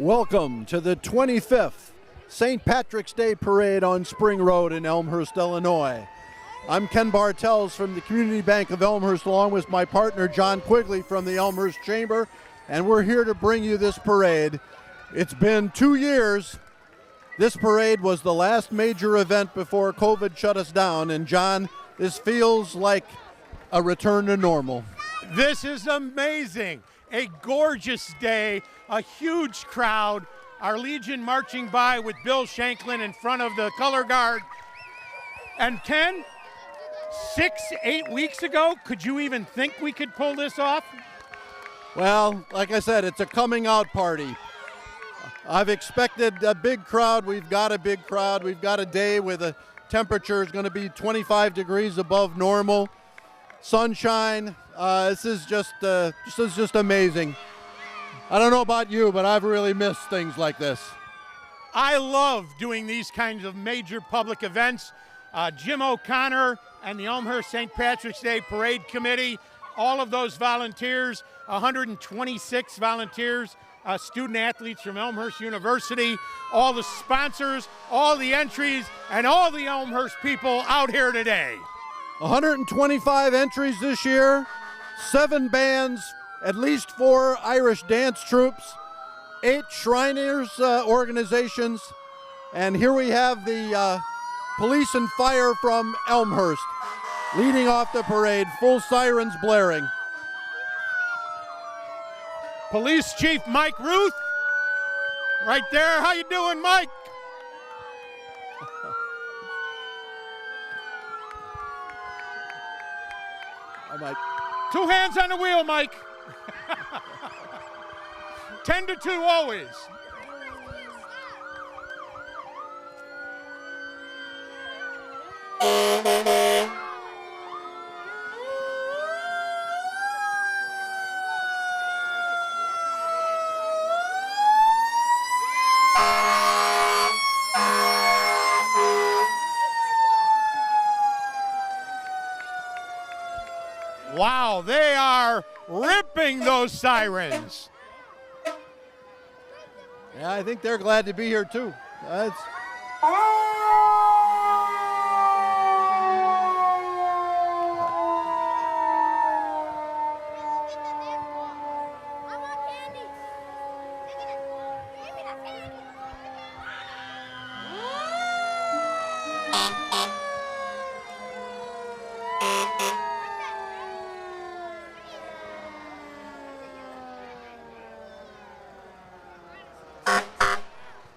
Welcome to the 25th St. Patrick's Day Parade on Spring Road in Elmhurst, Illinois. I'm Ken Bartels from the Community Bank of Elmhurst, along with my partner John Quigley from the Elmhurst Chamber, and we're here to bring you this parade. It's been 2 years. This parade was the last major event before COVID shut us down, and John, this feels like a return to normal. This is amazing. A gorgeous day, a huge crowd, our Legion marching by with Bill Shanklin in front of the color guard. And Ken, 6-8 weeks ago, could you even think we could pull this off? Well, like I said, it's a coming out party. I've expected a big crowd. We've got a big crowd. We've got a day where the temperature is going to be 25 degrees above normal. Sunshine. This is just amazing. I don't know about you, but I've really missed things like this. I love doing these kinds of major public events. Jim O'Connor and the Elmhurst St. Patrick's Day Parade Committee, all of those volunteers, 126 volunteers, student athletes from Elmhurst University, all the sponsors, all the entries, and all the Elmhurst people out here today. 125 entries this year, 7 bands, at least 4 Irish dance troupes, 8 Shriners organizations, and here we have the police and fire from Elmhurst leading off the parade, full sirens blaring. Police Chief Mike Ruth, right there. How you doing, Mike? Hi, Mike. 2 hands on the wheel, Mike. 10-2 always. Wow, they are ripping those sirens. Yeah, I think they're glad to be here too.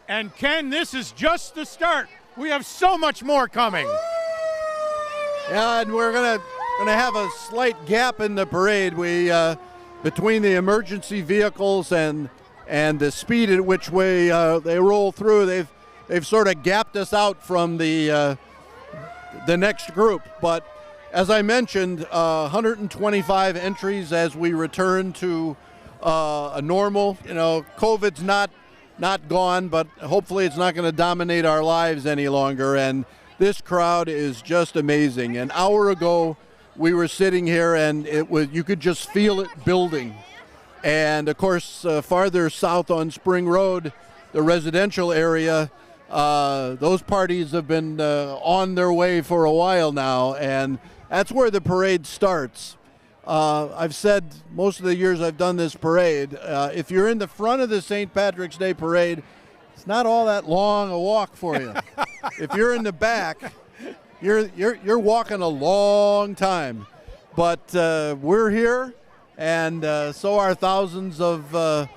And Ken, this is just the start. We have so much more coming. Yeah, and we're gonna have a slight gap in the parade. We between the emergency vehicles and the speed at which they roll through, they've sort of gapped us out from the next group. But as I mentioned, 125 entries as we return to a normal. You know, COVID's not gone, but hopefully it's not going to dominate our lives any longer. And this crowd is just amazing. An hour ago, we were sitting here, and you could just feel it building. And of course, farther south on Spring Road, the residential area, those parties have been on their way for a while now, and that's where the parade starts. I've said most of the years I've done this parade, if you're in the front of the St. Patrick's Day Parade, it's not all that long a walk for you. If you're in the back, you're walking a long time. But we're here, and so are thousands of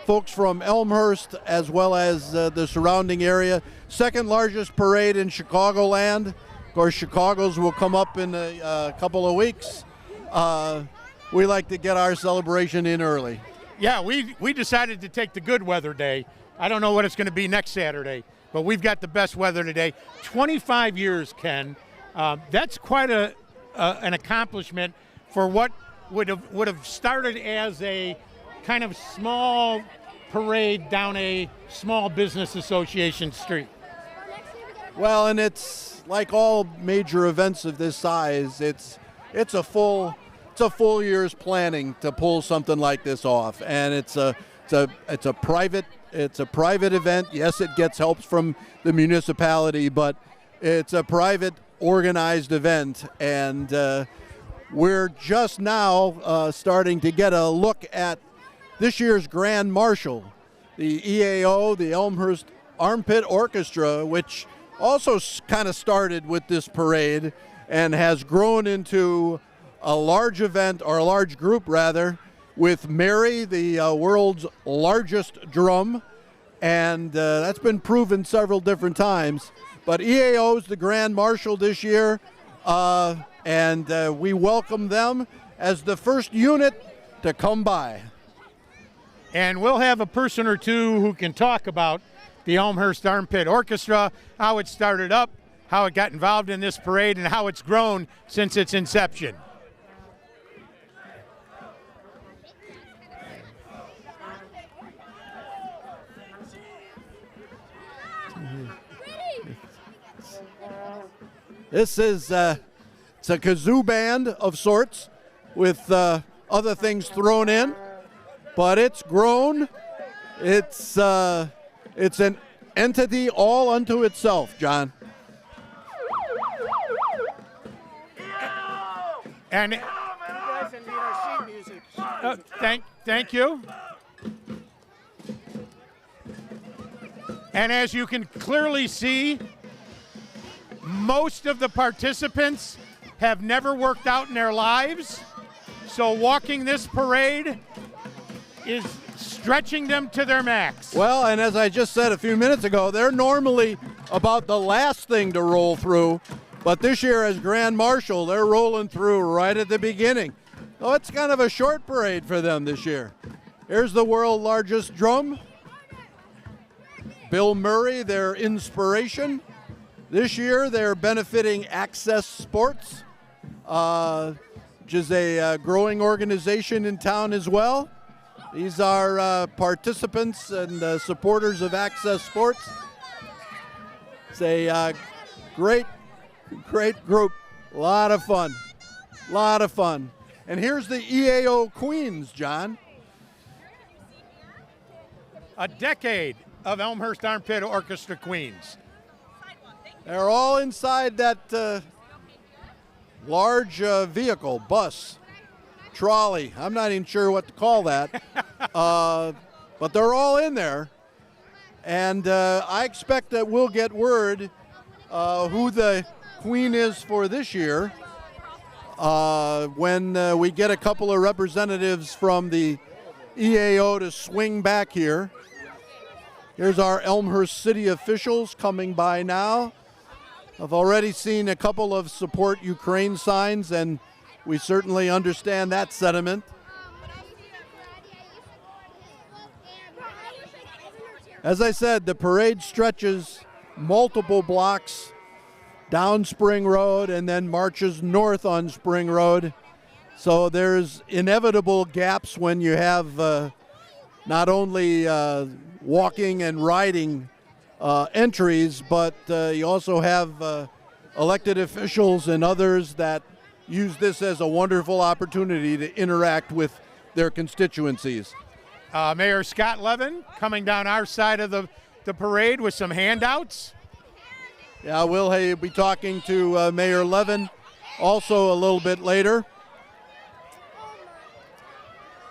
folks from Elmhurst as well as the surrounding area. Second largest parade in Chicagoland. Of course, Chicago's will come up in a couple of weeks. We like to get our celebration in early. Yeah, we decided to take the good weather day. I don't know what it's going to be next Saturday, but we've got the best weather today. 25 years, Ken. That's quite an accomplishment for what would have started as a kind of small parade down a small business association street. Well, and it's like all major events of this size. It's a full year's planning to pull something like this off, and it's a private It's a private event. Yes, it gets help from the municipality, but it's a private organized event, and we're just now starting to get a look at this year's Grand Marshal, the EAO, the Elmhurst Armpit Orchestra, which also kind of started with this parade and has grown into a large event, or a large group rather, with Mary, the world's largest drum, and that's been proven several different times. But EAO is the Grand Marshal this year, and we welcome them as the first unit to come by. And we'll have a person or two who can talk about the Elmhurst Armpit Orchestra, how it started up, how it got involved in this parade, and how it's grown since its inception. This is it's a kazoo band of sorts with other things thrown in, but it's grown. It's an entity all unto itself, John. And thank you. And as you can clearly see, most of the participants have never worked out in their lives, so walking this parade is stretching them to their max. Well, and as I just said a few minutes ago, they're normally about the last thing to roll through, but this year as Grand Marshal, they're rolling through right at the beginning. So it's kind of a short parade for them this year. Here's the world's largest drum. Bill Murray, their inspiration. This year they're benefiting Access Sports, which is a growing organization in town as well. These are participants and supporters of Access Sports. It's a great group. A lot of fun. And here's the EAO Queens, John. A decade of Elmhurst Armpit Orchestra Queens. They're all inside that large vehicle, bus, trolley. I'm not even sure what to call that. But they're all in there. And I expect that we'll get word who the queen is for this year when we get a couple of representatives from the EAO to swing back here. Here's our Elmhurst city officials coming by now. I've already seen a couple of support Ukraine signs, and we certainly understand that sentiment. As I said, the parade stretches multiple blocks down Spring Road and then marches north on Spring Road. So there's inevitable gaps when you have not only walking and riding entries, but you also have elected officials and others that use this as a wonderful opportunity to interact with their constituencies. Mayor Scott Levin coming down our side of the parade with some handouts. Yeah, we'll be talking to Mayor Levin also a little bit later.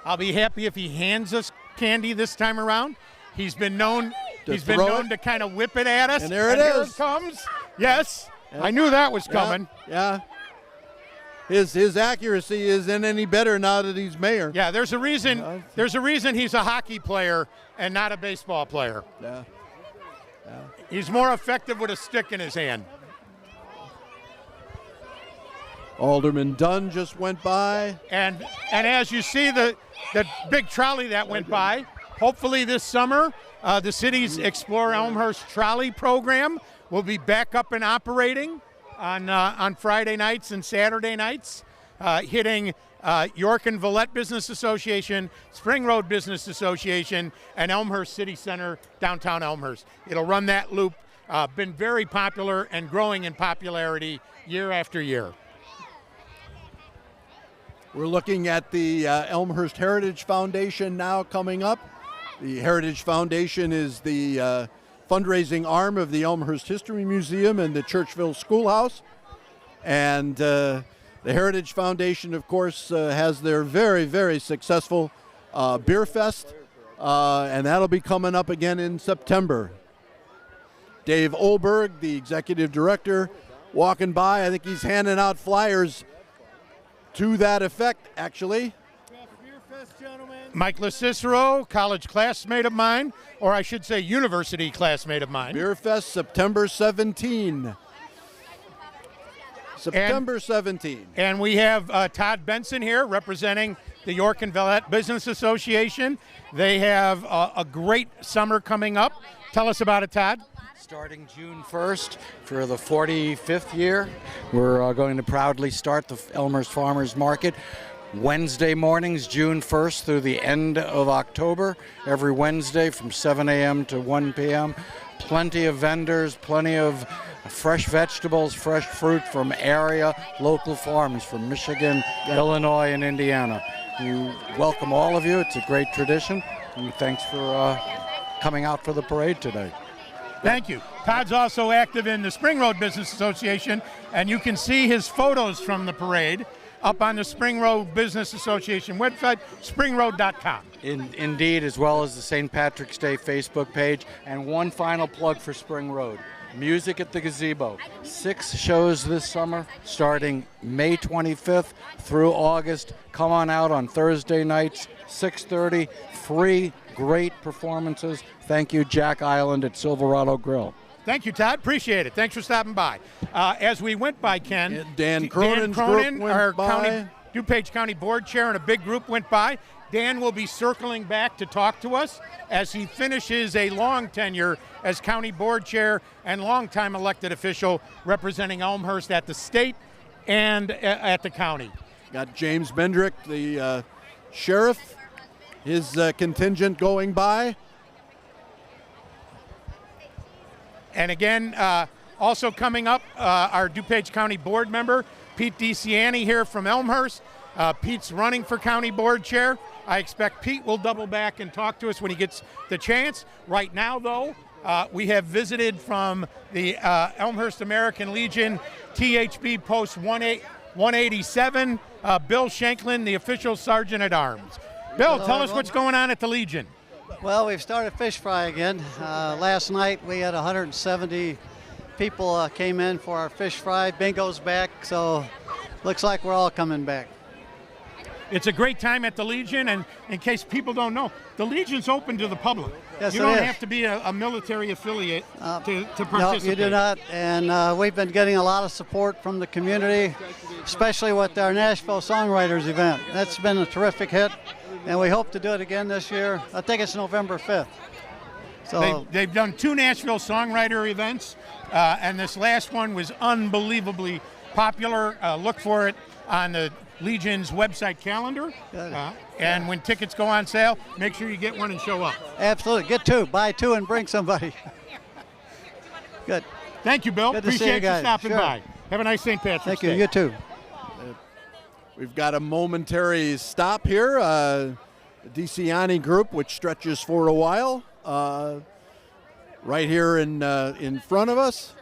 I'll be happy if he hands us candy this time around. He's been known to kind of whip it at us. And there it is. Here it comes. Yes, I knew that was coming. Yeah. His accuracy isn't any better now that he's mayor. Yeah, there's a reason. There's a reason he's a hockey player and not a baseball player. Yeah. He's more effective with a stick in his hand. Alderman Dunn just went by. And as you see the big trolley that went by, hopefully this summer the city's Explore Elmhurst trolley program will be back up and operating on Friday nights and Saturday nights, hitting York and Villette Business Association, Spring Road Business Association, and Elmhurst City Center, downtown Elmhurst. It'll run that loop. Been very popular and growing in popularity year after year. We're looking at the Elmhurst Heritage Foundation now coming up. The Heritage Foundation is the fundraising arm of the Elmhurst History Museum and the Churchville Schoolhouse. And the Heritage Foundation, of course, has their very, very successful Beer Fest, and that'll be coming up again in September. Dave Olberg, the executive director, walking by. I think he's handing out flyers to that effect, actually. Mike LaCicero, college classmate of mine, or I should say university classmate of mine. Beer Fest, September 17. September 17. And we have Todd Benson here representing the York and Vallette Business Association. They have a great summer coming up. Tell us about it, Todd. Starting June 1st for the 45th year, we're going to proudly start the Elmhurst Farmers Market Wednesday mornings, June 1st through the end of October, every Wednesday from 7 a.m. to 1 p.m. Plenty of vendors, plenty of fresh vegetables, fresh fruit from area local farms from Michigan, Illinois, and Indiana. We welcome all of you. It's a great tradition, and thanks for coming out for the parade today. Thank you. Todd's also active in the Spring Road Business Association, and you can see his photos from the parade up on the Spring Road Business Association website, springroad.com. Indeed, as well as the St. Patrick's Day Facebook page. And one final plug for Spring Road. Music at the Gazebo. 6 shows this summer, starting May 25th through August. Come on out on Thursday nights, 6:30, free, great performances. Thank you, Jack Island at Silverado Grill. Thank you, Todd. Appreciate it. Thanks for stopping by. As we went by, Ken, Dan Cronin's group went our by. DuPage County Board Chair, and a big group went by. Dan will be circling back to talk to us as he finishes a long tenure as County Board Chair and longtime elected official representing Elmhurst at the state and at the county. Got James Bendrick, the sheriff, his contingent going by. And again, also coming up, our DuPage County Board member, Pete DeCiani here from Elmhurst. Pete's running for County Board Chair. I expect Pete will double back and talk to us when he gets the chance. Right now, though, we have visited from the Elmhurst American Legion THB Post 187, Bill Shanklin, the official Sergeant at Arms. Bill, tell us what's going on at the Legion. Well, we've started fish fry again. Last night we had 170 people came in for our fish fry. Bingo's back, so looks like we're all coming back. It's a great time at the Legion, and in case people don't know, the Legion's open to the public. Yes, you don't have to be a military affiliate to participate. No, you do not, and we've been getting a lot of support from the community, especially with our Nashville Songwriters event. That's been a terrific hit, and we hope to do it again this year. I think it's November 5th. So they've done 2 Nashville Songwriter events, and this last one was unbelievably popular. Look for it on the Legion's website calendar, and when tickets go on sale, make sure you get one and show up. Absolutely, get 2, buy 2 and bring somebody. Good. Thank you, Bill. Good to see Appreciate you guys. stopping Sure. by. Have a nice St. Patrick's Thank Day. you, you too. We've got a momentary stop here. The DeCiani group, which stretches for a while, right here in front of us.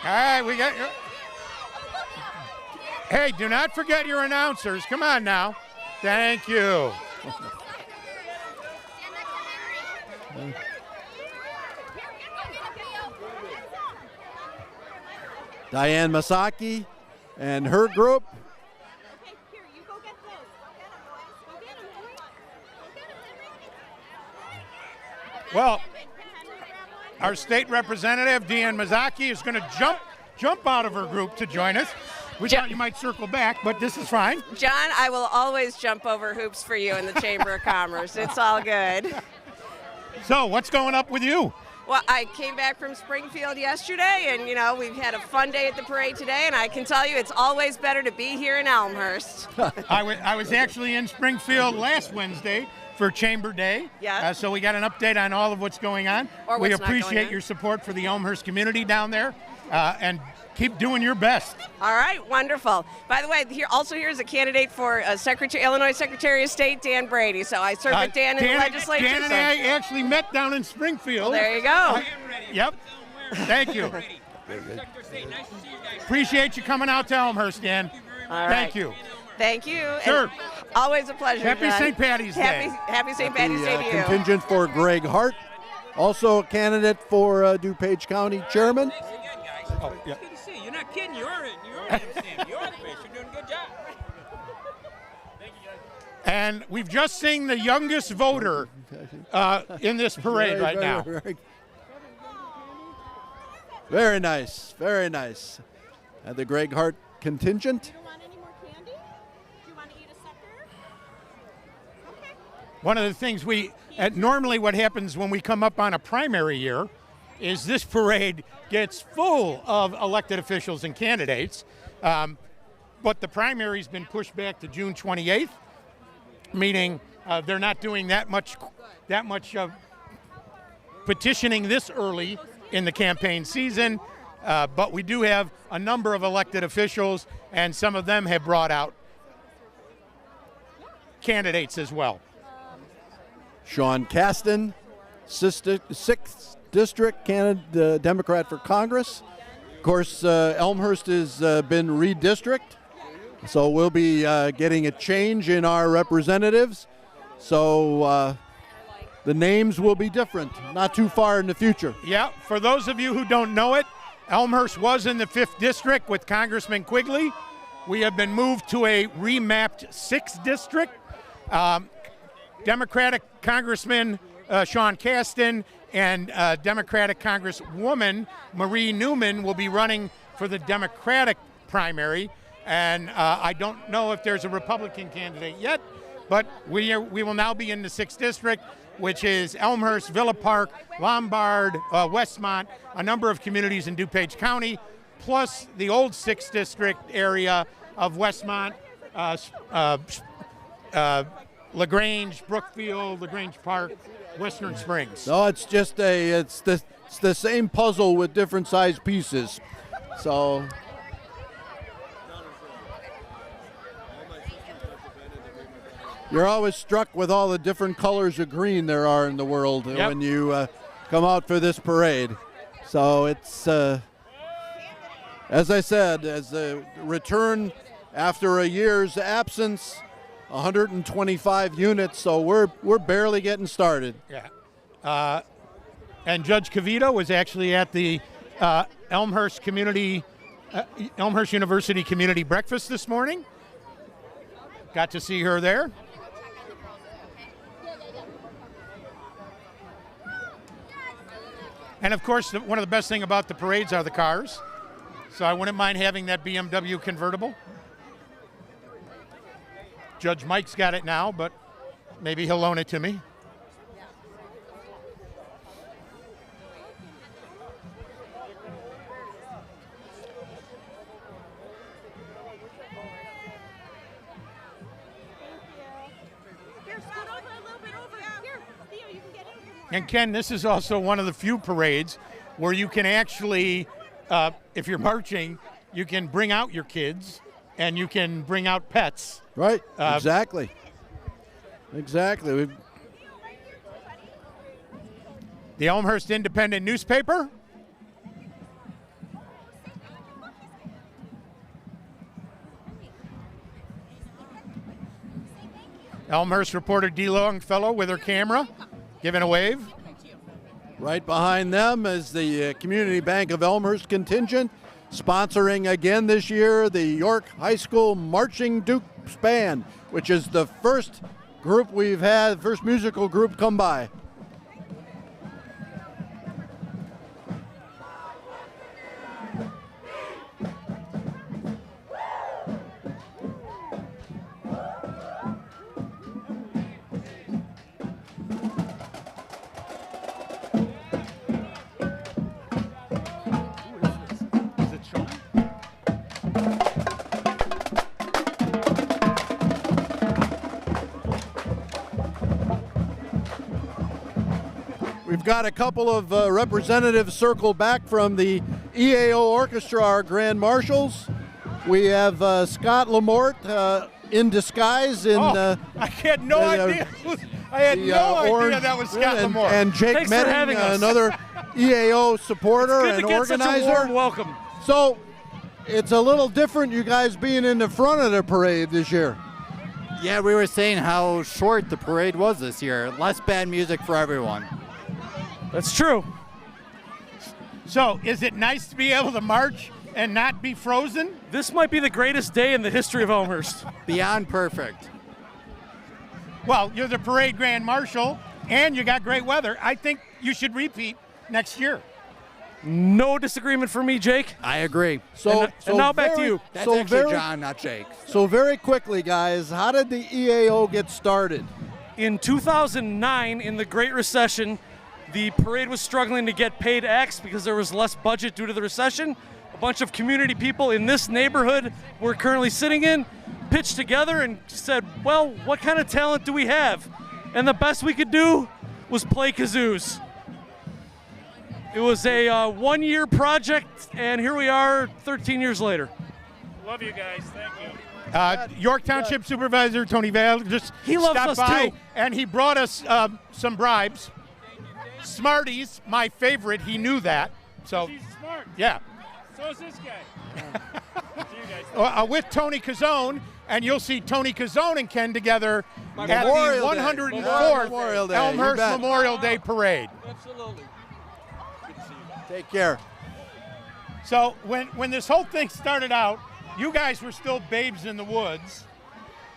All right, we got. Hey, do not forget your announcers. Come on now. Thank you. Diane Masaki and her group. Okay, here, you go get those. Go get them. Well, our state representative, Deanne Mazzocchi, is going to jump out of her group to join us. We thought you might circle back, but this is fine. John, I will always jump over hoops for you in the Chamber of Commerce. It's all good. So, what's going up with you? Well, I came back from Springfield yesterday, and, you know, we've had a fun day at the parade today, and I can tell you it's always better to be here in Elmhurst. I was actually in Springfield last Wednesday for Chamber Day. Yeah. So we got an update on all of what's going on. Or We what's not going appreciate on. your support for the Elmhurst community down there, and keep doing your best. All right, wonderful. By the way, here's a candidate for Illinois Secretary of State, Dan Brady. So I serve with Dan in the legislature. Dan and so- I actually met down in Springfield. Well, there you go. Yep. Thank you. Appreciate you coming out to Elmhurst, Dan. All right. Thank you. Thank you. Sure. And always a pleasure. Happy John. St. Patty's Day. Happy St. Patty's Day to you. Contingent for Greg Hart, also a candidate for DuPage County Chairman. Oh, yeah. Good to see you. You're not kidding. You're in it, Sam. You're in it. You're doing a good job. And we've just seen the youngest voter in this parade right now. Very nice, very nice. And the Greg Hart contingent. You don't want any more candy? Do you want to eat a sucker? Okay. One of the things normally what happens when we come up on a primary year is this parade gets full of elected officials and candidates. But the primary's been pushed back to June 28th, meaning they're not doing that much petitioning this early in the campaign season. But we do have a number of elected officials, and some of them have brought out candidates as well. Sean Caston, 6th District candidate, Democrat for Congress. Of course, Elmhurst has been redistricted, so we'll be getting a change in our representatives. So the names will be different, not too far in the future. Yeah, for those of you who don't know it, Elmhurst was in the 5th District with Congressman Quigley. We have been moved to a remapped 6th District. Democratic Congressman Sean Caston and Democratic Congresswoman Marie Newman will be running for the Democratic primary. And I don't know if there's a Republican candidate yet, but we will now be in the 6th District, which is Elmhurst, Villa Park, Lombard, Westmont, a number of communities in DuPage County, plus the old 6th District area of Westmont, LaGrange, Brookfield, LaGrange Park, Western Springs. No, it's just it's the same puzzle with different sized pieces. So you're always struck with all the different colors of green there are in the world when you come out for this parade. So it's, as I said, as a return after a year's absence, 125 units, so we're barely getting started. Yeah. And Judge Cavito was actually at the Elmhurst University Community Breakfast this morning. Got to see her there. And of course, one of the best things about the parades are the cars. So I wouldn't mind having that BMW convertible. Judge Mike's got it now, but maybe he'll loan it to me. Here, scoot over a little bit over. Here, Theo, you can get in here more. And Ken, this is also one of the few parades where you can actually, if you're marching, you can bring out your kids and you can bring out pets. Right, exactly. Exactly. The Elmhurst Independent newspaper. Elmhurst reporter Dee Longfellow with her camera, giving a wave. Right behind them is the Community Bank of Elmhurst contingent, sponsoring again this year the York High School Marching Dukes Band, which is the first group we've had, first musical group come by. Is it Sean? We've got a couple of representatives circle back from the EAO Orchestra, our Grand Marshals. We have Scott Lamort in disguise in I had no idea. I had no idea that was Scott Lamort. And Jake Thanks for having Meding, us. another EAO supporter Good and to get such a organizer. warm welcome. So it's a little different, you guys being in the front of the parade this year. Yeah, we were saying how short the parade was this year. Less bad music for everyone. That's true. So, is it nice to be able to march and not be frozen? This might be the greatest day in the history of Elmhurst. Beyond perfect. Well, you're the parade grand marshal, and you got great weather. I think you should repeat next year. No disagreement for me, Jake. I agree. So now back to you. That's actually John, not Jake. So very quickly, guys, how did the EAO get started? In 2009, in the Great Recession, the parade was struggling to get paid X because there was less budget due to the recession. A bunch of community people in this neighborhood we're currently sitting in pitched together and said, well, what kind of talent do we have? And the best we could do was play kazoos. It was a one-year project, and here we are 13 years later. Love you guys. Thank you. York Township Supervisor Tony Vale just He loves stopped us by, too. and he brought us some bribes. Smarties, my favorite. He knew that. So, He's smart. yeah. So is this guy. See you guys. With Tony Cazzone, and you'll see Tony Cazzone and Ken together at Memorial the Day. 104th Memorial Day, you Elmhurst bet. Memorial Day Parade. Absolutely. Good to see you. Take care. So when this whole thing started out, you guys were still babes in the woods.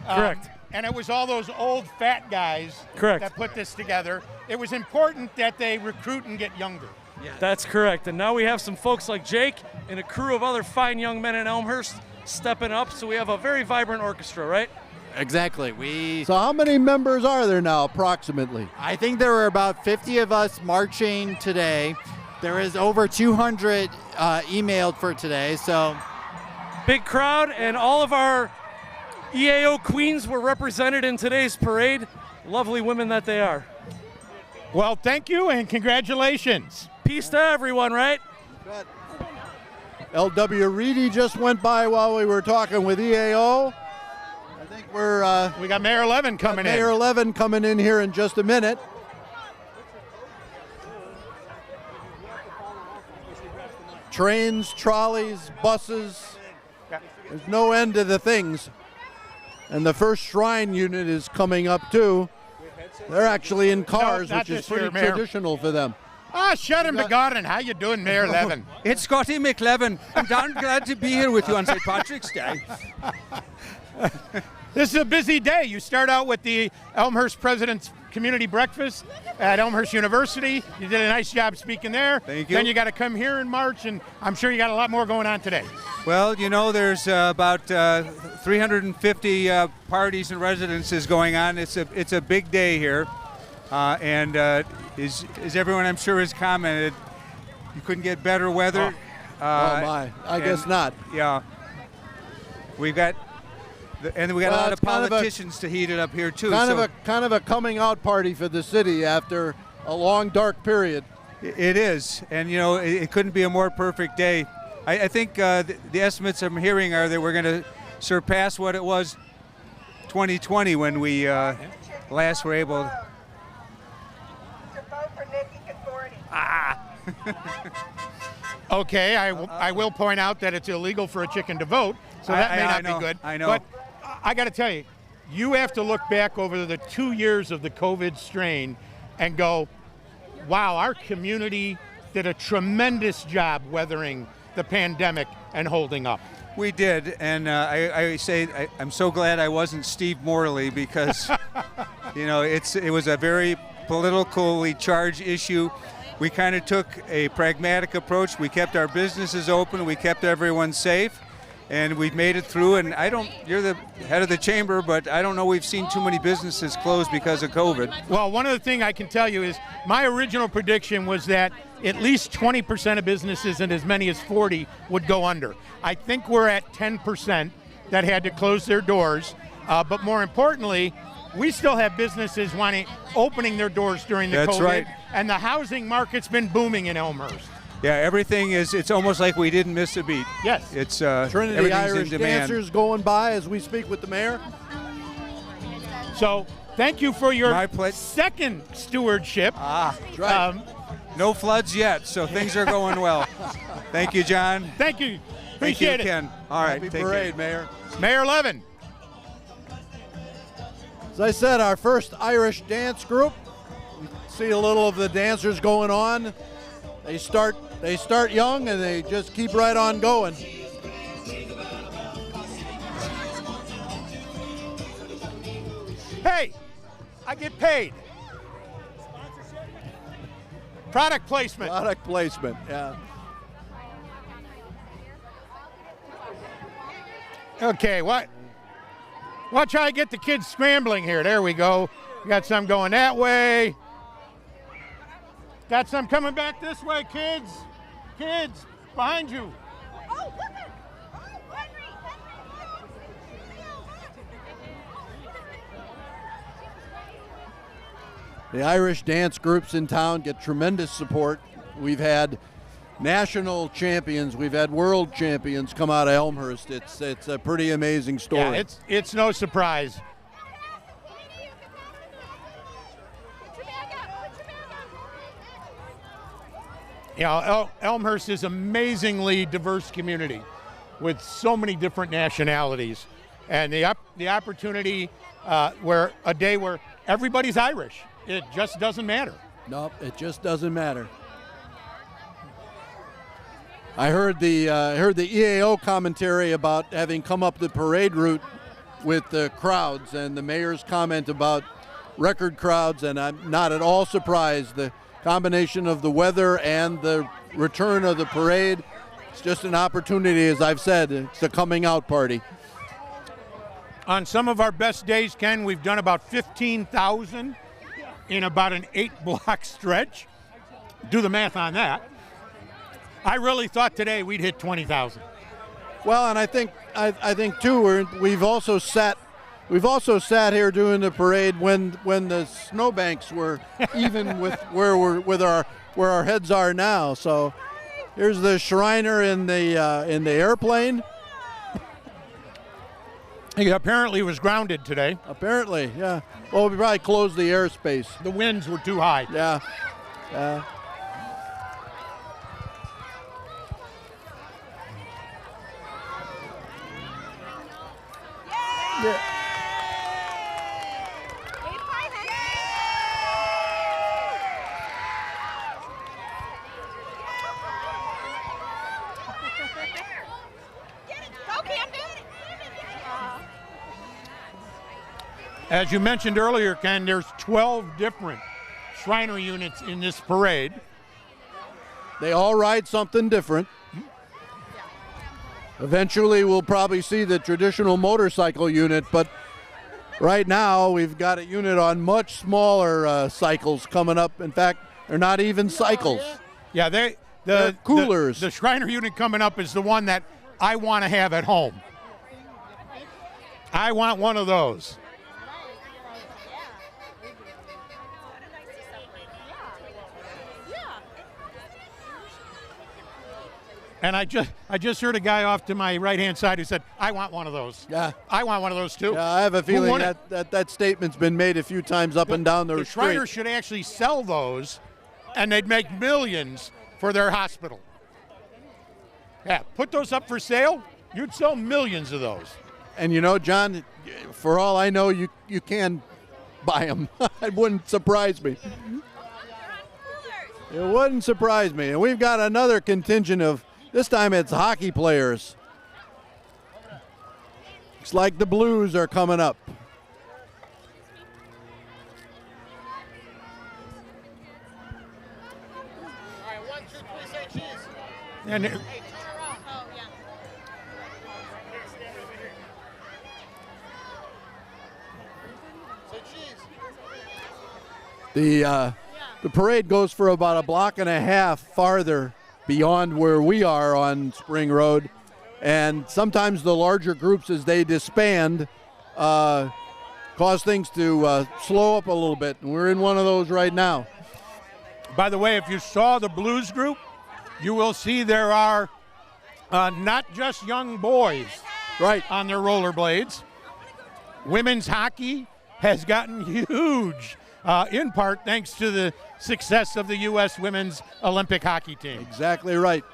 Correct. And it was all those old fat guys Correct. that put this together. It was important that they recruit and get younger. That's correct. And now we have some folks like Jake and a crew of other fine young men in Elmhurst stepping up. So we have a very vibrant orchestra, right? Exactly. So how many members are there now, approximately? I think there were about 50 of us marching today. There is over 200 emailed for today. So Big crowd, and all of our EAO queens were represented in today's parade. Lovely women that they are. Well, thank you and congratulations. Peace to everyone, right? L.W. Reedy just went by while we were talking with EAO. I think We got Mayor Levin coming Mayor in. Levin coming in here in just a minute. Trains, trolleys, buses. There's no end to the things. And the first shrine unit is coming up too. They're actually in cars, not which is this year, pretty Mayor. traditional for them. Shannon Rovers, how you doing, Mayor Levin? It's Scotty McLevin. I'm darn glad to be here with you on St. Patrick's Day. This is a busy day. You start out with the Elmhurst President's Community Breakfast at Elmhurst University. You did a nice job speaking there. Thank you. Then you got to come here in March, and I'm sure you got a lot more going on today. Well, you know, there's about 350 parties and residences going on. It's a big day here, and as everyone I'm sure has commented, you couldn't get better weather. Oh my, I guess not. Yeah, we've got. And we got Well, a lot of it's kind of a- politicians to heat it up here too. Kind so of a coming out party for the city after a long dark period. it is, and you know it couldn't be a more perfect day. I think the estimates I'm hearing are that we're going to surpass what it was 2020 when we last were able. Okay, I will point out that it's illegal for a chicken to vote, so that may I not know, be good. I know. But I got to tell you, you have to look back over the 2 years of the COVID strain and go, wow, our community did a tremendous job weathering the pandemic and holding up. We did, and I say I'm so glad I wasn't Steve Morley because, you know, it was a very politically charged issue. We kind of took a pragmatic approach. We kept our businesses open. We kept everyone safe, and we've made it through. And you're the head of the chamber, but I don't know we've seen too many businesses close because of COVID. Well, one other thing I can tell you is my original prediction was that at least 20% of businesses and as many as 40 would go under. I think we're at 10% that had to close their doors. But more importantly, we still have businesses opening their doors during the That's COVID. right. And the housing market's been booming in Elmhurst. Yeah, everything it's almost like we didn't miss a beat. Yes. It's Trinity everything's Irish in demand. dancers going by as we speak with the mayor. So thank you for your My pleasure. second stewardship. That's right. No floods yet, so things are going well. Thank you, John. Thank you. Thank Appreciate you, it. Ken. All right, Happy take parade, care. Mayor. Mayor Levin. As I said, our first Irish dance group. We see a little of the dancers going on. They start young and they just keep right on going. Hey, I get paid. Product placement. Product placement, yeah. Okay, what? Watch how I get the kids scrambling here. There we go. Got some going that way. Got some coming back this way, kids. Kids, behind you. Oh, look at Henry. The Irish dance groups in town get tremendous support. We've had national champions, we've had world champions come out of Elmhurst. It's a pretty amazing story. Yeah, it's no surprise. You know, Elmhurst is an amazingly diverse community with so many different nationalities. And the opportunity where everybody's Irish, it just doesn't matter. Nope, it just doesn't matter. I heard the EAO commentary about having come up the parade route with the crowds and the mayor's comment about record crowds, and I'm not at all surprised. The combination of the weather and the return of the parade, it's just an opportunity, as I've said, it's a coming out party. On some of our best days, Ken, we've done about 15,000 in about an 8-block stretch. Do the math on that. I really thought today we'd hit 20,000. Well, and I think too, we've also sat here doing the parade when the snowbanks were even with where our heads are now. So here's the Shriner in the airplane. He apparently was grounded today. Apparently, yeah. Well, we probably closed the airspace. The winds were too high. Yeah. Yeah. Yeah. As you mentioned earlier, Ken, there's 12 different Shriner units in this parade. They all ride something different. Eventually, we'll probably see the traditional motorcycle unit, but right now we've got a unit on much smaller cycles coming up. In fact, they're not even cycles. Yeah, they're coolers. The Shriner unit coming up is the one that I want to have at home. I want one of those. And I just heard a guy off to my right-hand side who said, I want one of those. Yeah. I want one of those, too. Yeah, I have a feeling that that statement's been made a few times up and down the street. The Shriners should actually sell those, and they'd make millions for their hospital. Yeah, put those up for sale, you'd sell millions of those. And you know, John, for all I know, you can buy them. It wouldn't surprise me. It wouldn't surprise me. And we've got another contingent of, this time it's hockey players. Looks like the Blues are coming up. All right, 1, 2, 3, say cheese. And the parade goes for about a block and a half farther beyond where we are on Spring Road, and sometimes the larger groups, as they disband, cause things to slow up a little bit. And we're in one of those right now. By the way, if you saw the blues group, you will see there are not just young boys on their rollerblades. Women's hockey has gotten huge, in part thanks to the success of the U.S. women's Olympic hockey team. Exactly right.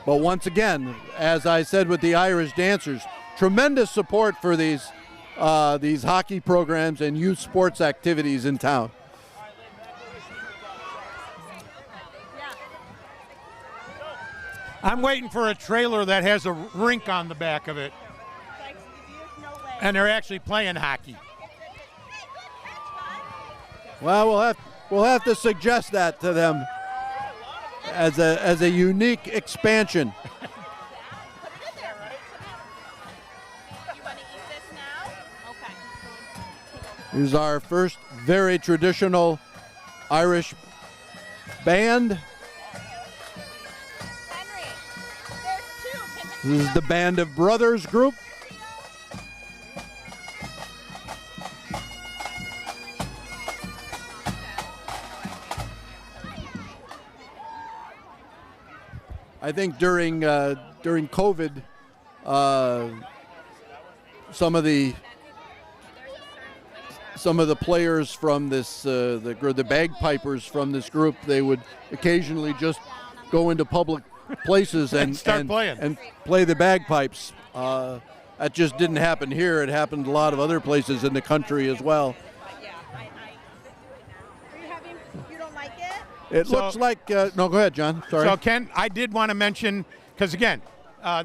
But once again, as I said with the Irish dancers, tremendous support for these hockey programs and youth sports activities in town. I'm waiting for a trailer that has a rink on the back of it. And they're actually playing hockey. Well, we'll have to suggest that to them as a unique expansion. Here's our first very traditional Irish band. This is the Band of Brothers group. I think during COVID, some of the players from this, the bagpipers from this group, they would occasionally just go into public places and start playing and play the bagpipes. That just didn't happen here. It happened a lot of other places in the country as well. You don't like it? It looks like no. Go ahead, John. Sorry. So Ken, I did want to mention, because again,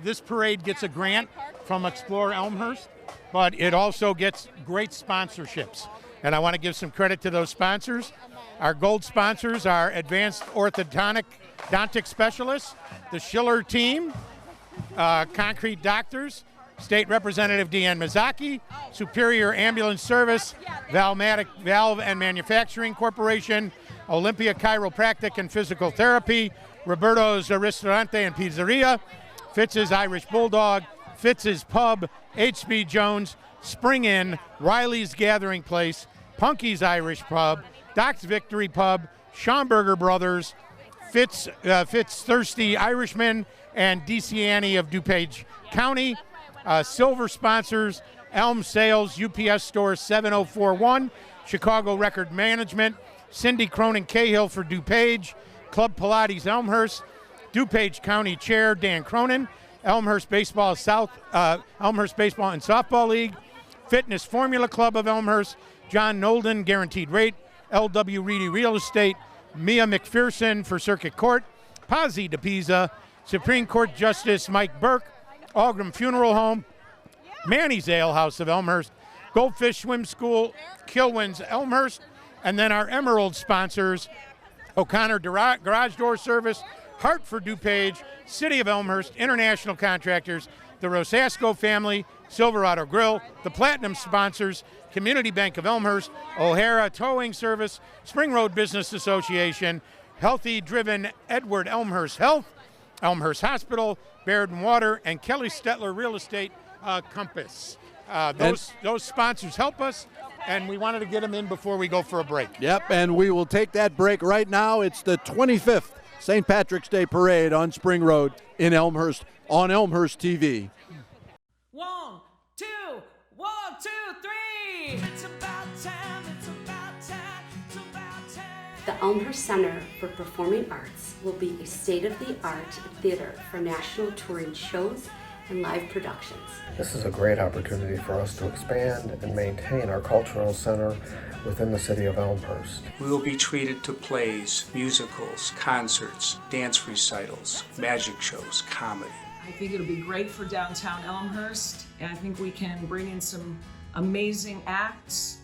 this parade gets a grant from Explore Elmhurst, but it also gets great sponsorships, and I want to give some credit to those sponsors. Our gold sponsors are Advanced Orthodontic Specialists, the Schiller Team, Concrete Doctors, State Representative Deanne Mazzocchi, Superior Ambulance Service, Valve and Manufacturing Corporation, Olympia Chiropractic and Physical Therapy, Roberto's Ristorante and Pizzeria, Fitz's Irish Bulldog, Fitz's Pub, HB Jones, Spring Inn, Riley's Gathering Place, Punky's Irish Pub, Doc's Victory Pub, Schomburger Brothers, Fitz Thirsty Irishman, and DeCiani of DuPage County. Silver sponsors, Elm Sales, UPS Store 7041, Chicago Record Management, Cindy Cronin Cahill for DuPage, Club Pilates Elmhurst, DuPage County Chair Dan Cronin, Elmhurst Baseball and Softball League, Fitness Formula Club of Elmhurst, John Nolden Guaranteed Rate, L.W. Reedy Real Estate, Mia McPherson for Circuit Court, Pazzi de Pisa, Supreme Court Justice Mike Burke, Algram Funeral Home, Manny's Ale House of Elmhurst, Goldfish Swim School, Kilwins Elmhurst, and then our Emerald sponsors, O'Connor Garage Door Service, Hartford DuPage, City of Elmhurst, International Contractors, the Rosasco Family, Silverado Grill, the Platinum sponsors, Community Bank of Elmhurst, O'Hara Towing Service, Spring Road Business Association, Healthy Driven Edward Elmhurst Health, Elmhurst Hospital, Baird and Water, and Kelly Stetler Real Estate Compass. Those sponsors help us, and we wanted to get them in before we go for a break. Yep, and we will take that break right now. It's the 25th St. Patrick's Day Parade on Spring Road in Elmhurst on Elmhurst TV. 1, 2, 1, 2, 3. It's about time, it's about time, it's about time. The Elmhurst Center for Performing Arts will be a state-of-the-art theater for national touring shows and live productions. This is a great opportunity for us to expand and maintain our cultural center within the city of Elmhurst. We will be treated to plays, musicals, concerts, dance recitals, magic shows, comedy. I think it'll be great for downtown Elmhurst, and I think we can bring in some amazing acts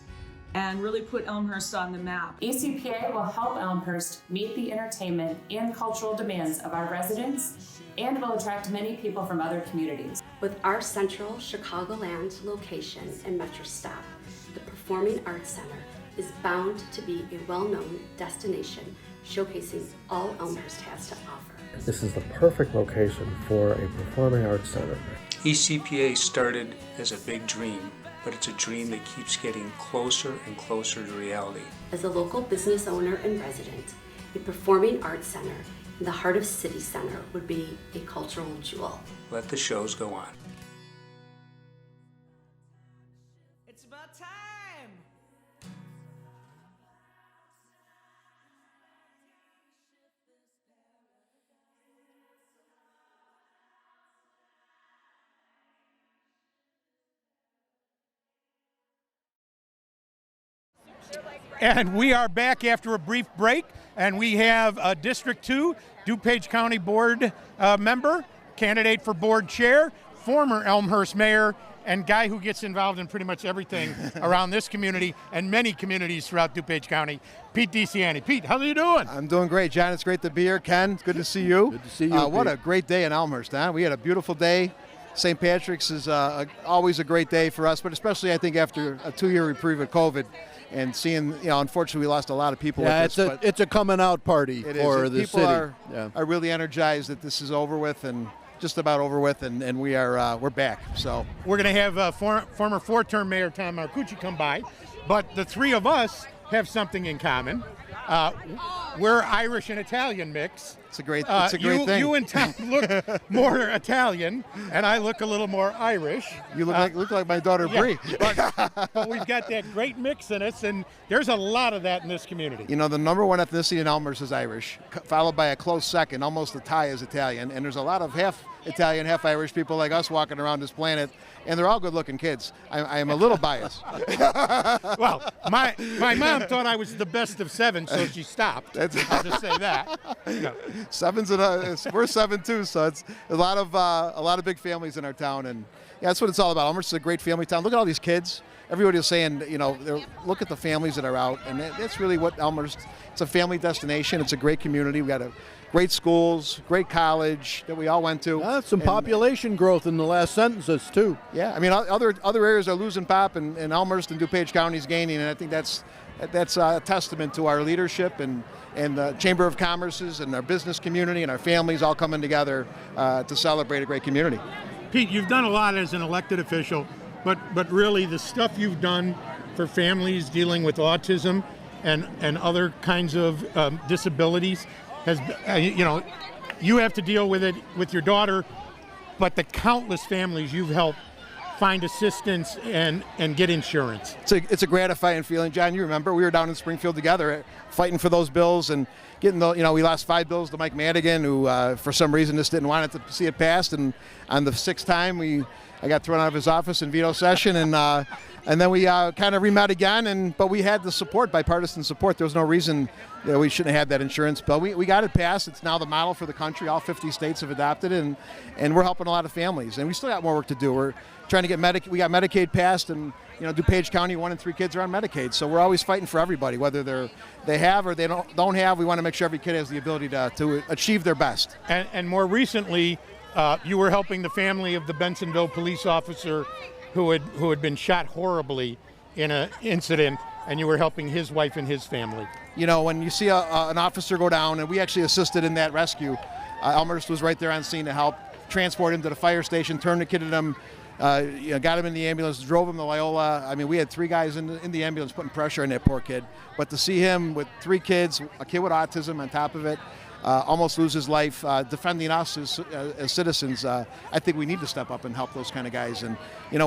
and really put Elmhurst on the map. ECPA will help Elmhurst meet the entertainment and cultural demands of our residents and will attract many people from other communities. With our central Chicagoland location and Metro stop, the Performing Arts Center is bound to be a well-known destination showcasing all Elmhurst has to offer. This is the perfect location for a performing arts center. ECPA started as a big dream, but it's a dream that keeps getting closer and closer to reality. As a local business owner and resident, a performing arts center in the heart of City Center would be a cultural jewel. Let the shows go on. It's about time. And we are back after a brief break, and we have District 2, DuPage County Board member, candidate for board chair, former Elmhurst mayor, and guy who gets involved in pretty much everything around this community and many communities throughout DuPage County, Pete DeCiani. Pete, how are you doing? I'm doing great, John. It's great to be here. Ken, it's good to see you. Good to see you, what Pete. a great day in Elmhurst, huh? We had a beautiful day. St. Patrick's is always a great day for us, but especially I think after a 2-year reprieve of COVID and seeing, unfortunately we lost a lot of people. Yeah, with this, it's a coming out party for the people city. Are really energized that this is over with and just about over with, and we're back. So we're going to have former 4-term Mayor Tom Marcucci come by, but the three of us have something in common. We're Irish and Italian mix. It's a great thing. You and Tom look more Italian, and I look a little more Irish. You look like my daughter Bree. But we've got that great mix in us, and there's a lot of that in this community. The number one ethnicity in Elmhurst is Irish, followed by a close second, almost a tie, is Italian. And there's a lot of half Italian, half Irish people like us walking around this planet, and they're all good-looking kids. I am a little biased. Well, my mom thought I was the best of 7, so she stopped. I'll just say that. We're 7 too, so it's a lot of big families in our town, and that's what it's all about. Elmhurst is a great family town. Look at all these kids. Everybody was saying, look at the families that are out, and that's really what Elmhurst. It's a family destination. It's a great community. We got great schools, great college that we all went to. Some population growth in the last sentences too. Yeah, I mean other areas are losing pop, and Elmhurst and DuPage County is gaining, and I think that's a testament to our leadership and the Chamber of Commerce's and our business community and our families all coming together to celebrate a great community. Pete, you've done a lot as an elected official, but really the stuff you've done for families dealing with autism and other kinds of disabilities has, you have to deal with it with your daughter, but the countless families you've helped find assistance and get insurance. It's a gratifying feeling, John. You remember we were down in Springfield together fighting for those bills and getting we lost 5 bills to Mike Madigan, who for some reason just didn't want it to see it passed, and on the 6th time I got thrown out of his office in veto session, and then we kind of re-met again, but we had the support, bipartisan support. There was no reason that we shouldn't have that insurance bill. We got it passed. It's now the model for the country. All 50 states have adopted it, and we're helping a lot of families. And we still got more work to do. We're trying to get we got Medicaid passed, and DuPage County, 1 in 3 kids are on Medicaid. So we're always fighting for everybody, whether they have or they don't have. We want to make sure every kid has the ability to achieve their best. And more recently, you were helping the family of the Bensonville police officer who had been shot horribly in an incident, and you were helping his wife and his family. When you see an officer go down, and we actually assisted in that rescue, Elmhurst was right there on scene to help transport him to the fire station, tourniqueted him, got him in the ambulance, drove him to Loyola. I mean, we had 3 guys in the ambulance putting pressure on that poor kid. But to see him with 3 kids, a kid with autism on top of it, almost lose his life, defending us as citizens, I think we need to step up and help those kind of guys. And,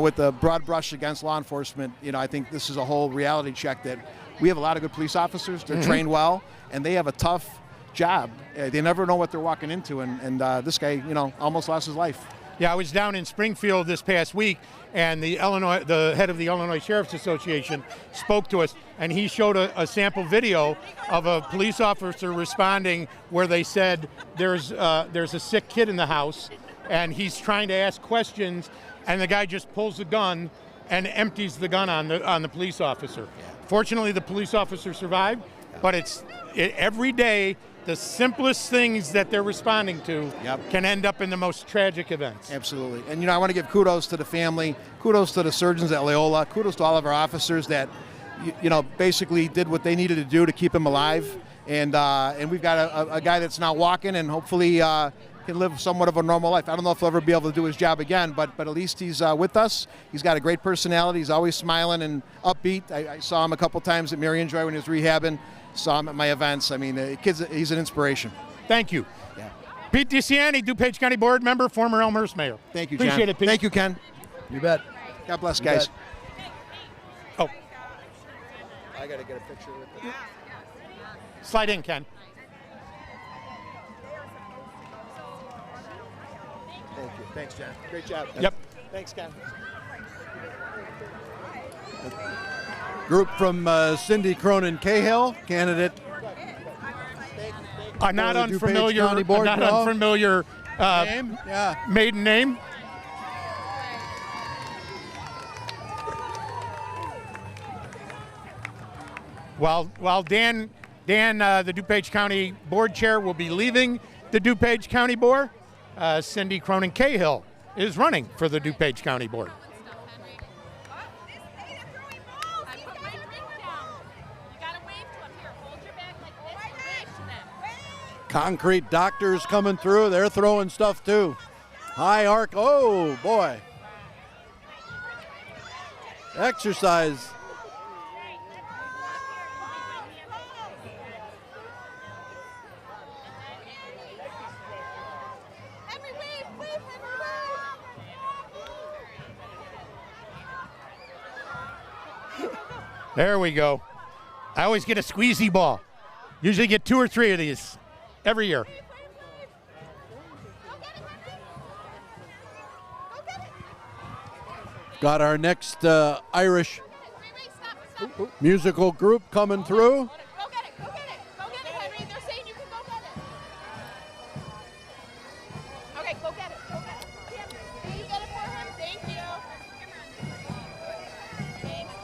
with the broad brush against law enforcement, I think this is a whole reality check that we have a lot of good police officers. They're trained well, and they have a tough job. They never know what they're walking into, and this guy, almost lost his life. Yeah, I was down in Springfield this past week, and the head of the Illinois Sheriff's Association spoke to us, and he showed a sample video of a police officer responding where they said there's a sick kid in the house, and he's trying to ask questions, and the guy just pulls the gun and empties the gun on the police officer. Fortunately, the police officer survived, but every day the simplest things that they're responding to can end up in the most tragic events. Absolutely. And, I want to give kudos to the family, kudos to the surgeons at Loyola, kudos to all of our officers that, basically did what they needed to do to keep him alive. And we've got a guy that's now walking, and hopefully can live somewhat of a normal life. I don't know if he'll ever be able to do his job again, but at least he's with us. He's got a great personality. He's always smiling and upbeat. I saw him a couple times at Marion Joy when he was rehabbing. Saw him at my events. I mean, the kid's he's an inspiration. Thank you. Yeah. Pete DeCiani, DuPage County Board member, former Elmhurst mayor. Thank you, John. Appreciate it, Pete. Thank you, Ken. You bet. God bless, You guys. bet. Oh. I got to get a picture with you. Slide in, Ken. Thank you. Thanks, John. Great job. Yep. Thanks, Ken. Group from Cindy Cronin Cahill, candidate. Not for the DuPage unfamiliar, County Board, not no? unfamiliar Name? Yeah. maiden name. While Dan, the DuPage County Board Chair, will be leaving the DuPage County Board, Cindy Cronin Cahill is running for the DuPage County Board. Concrete doctors coming through. They're throwing stuff too. High arc. Oh, boy. Exercise. There we go. I always get a squeezy ball. Usually get 2 or 3 of these every year. Got our next Irish musical group coming through. Okay, go get it. Go get it. Can you get it for him? Thank you. Thanks,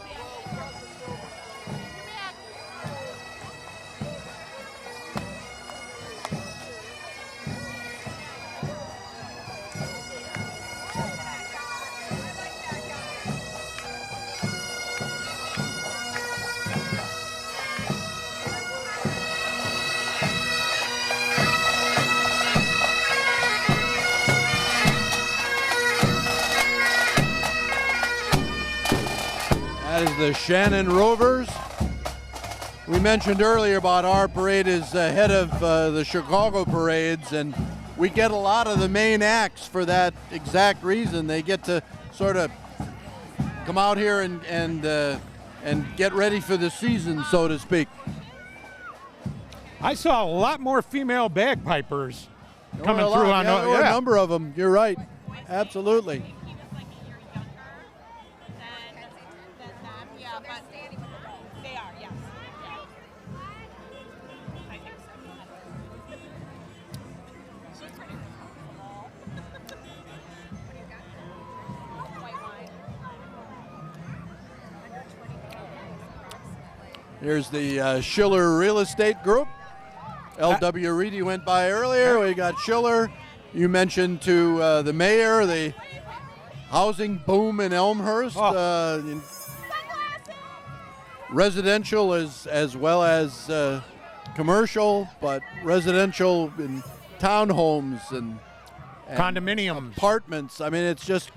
That is the Shannon Rovers. We mentioned earlier about our parade is ahead of the Chicago parades, and we get a lot of the main acts for that exact reason. They get to sort of come out here and get ready for the season, so to speak. I saw a lot more female bagpipers coming There were a through lot. on There were a number of them. You're right. Absolutely. Yeah, but they are, yes. Here's the Schiller Real Estate Group. L.W. Reedy went by earlier. We got Schiller. You mentioned to the mayor the housing boom in Elmhurst. Residential as well as commercial, but residential in townhomes and condominiums, apartments. I mean, it's just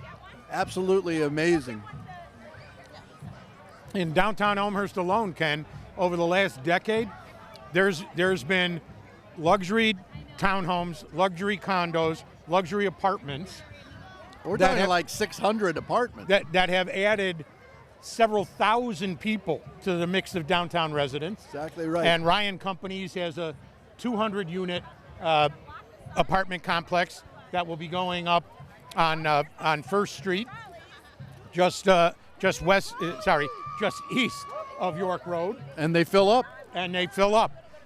absolutely amazing. In downtown Elmhurst alone, Ken, over the last decade, there's been luxury townhomes, luxury condos, luxury apartments. We're talking like 600 apartments. That have added several thousand people to the mix of downtown residents. Exactly right. And Ryan Companies has a 200-unit apartment complex that will be going up on First Street, just east of York Road. And they fill up.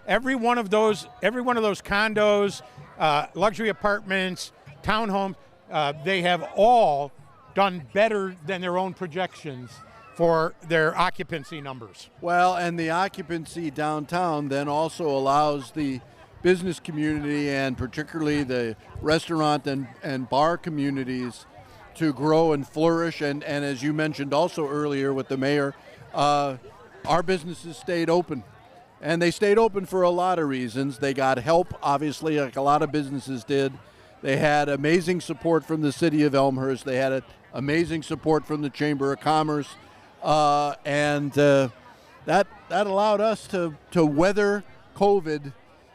Every one of those condos, luxury apartments, townhomes, they have all done better than their own projections for their occupancy numbers. Well, and the occupancy downtown then also allows the business community and particularly the restaurant and bar communities to grow and flourish. And as you mentioned also earlier with the mayor, our businesses stayed open. And they stayed open for a lot of reasons. They got help, obviously, like a lot of businesses did. They had amazing support from the city of Elmhurst. They had amazing support from the Chamber of Commerce, and that allowed us to weather COVID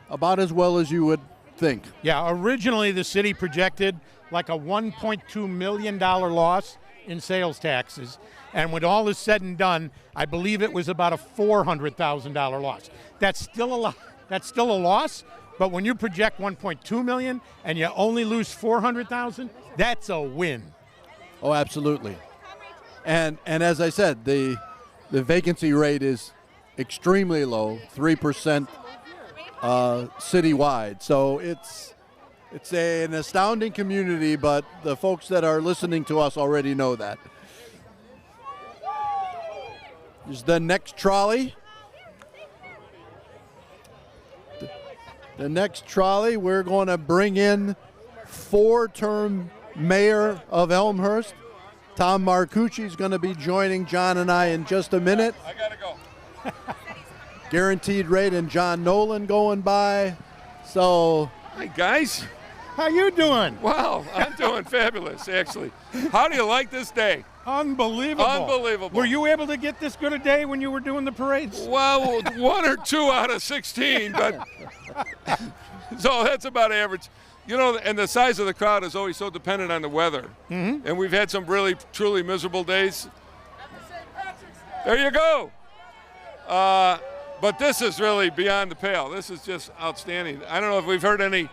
about as well as you would think. Yeah, originally the city projected like a $1.2 million loss in sales taxes. And when all is said and done, I believe it was about a $400,000 loss. That's still a loss, but when you project 1.2 million and you only lose 400,000, that's a win. Oh, absolutely. And as I said, the vacancy rate is extremely low, 3% citywide. So it's an astounding community, but the folks that are listening to us already know that. Is the next trolley. The next trolley, we're going to bring in 4-term mayor of Elmhurst. Tom Marcucci is going to be joining John and I in just a minute. I got to go. Guaranteed Rate and John Nolan going by. So, hi guys. How you doing? Wow, I'm doing fabulous, actually. How do you like this day? Unbelievable. Unbelievable. Were you able to get this good a day when you were doing the parades? Well, 1 or 2 out of 16, but so that's about average. You know, and the size of the crowd is always so dependent on the weather. Mm-hmm. And we've had some really, truly miserable days. There you go. But this is really beyond the pale. This is just outstanding. I don't know if we've heard any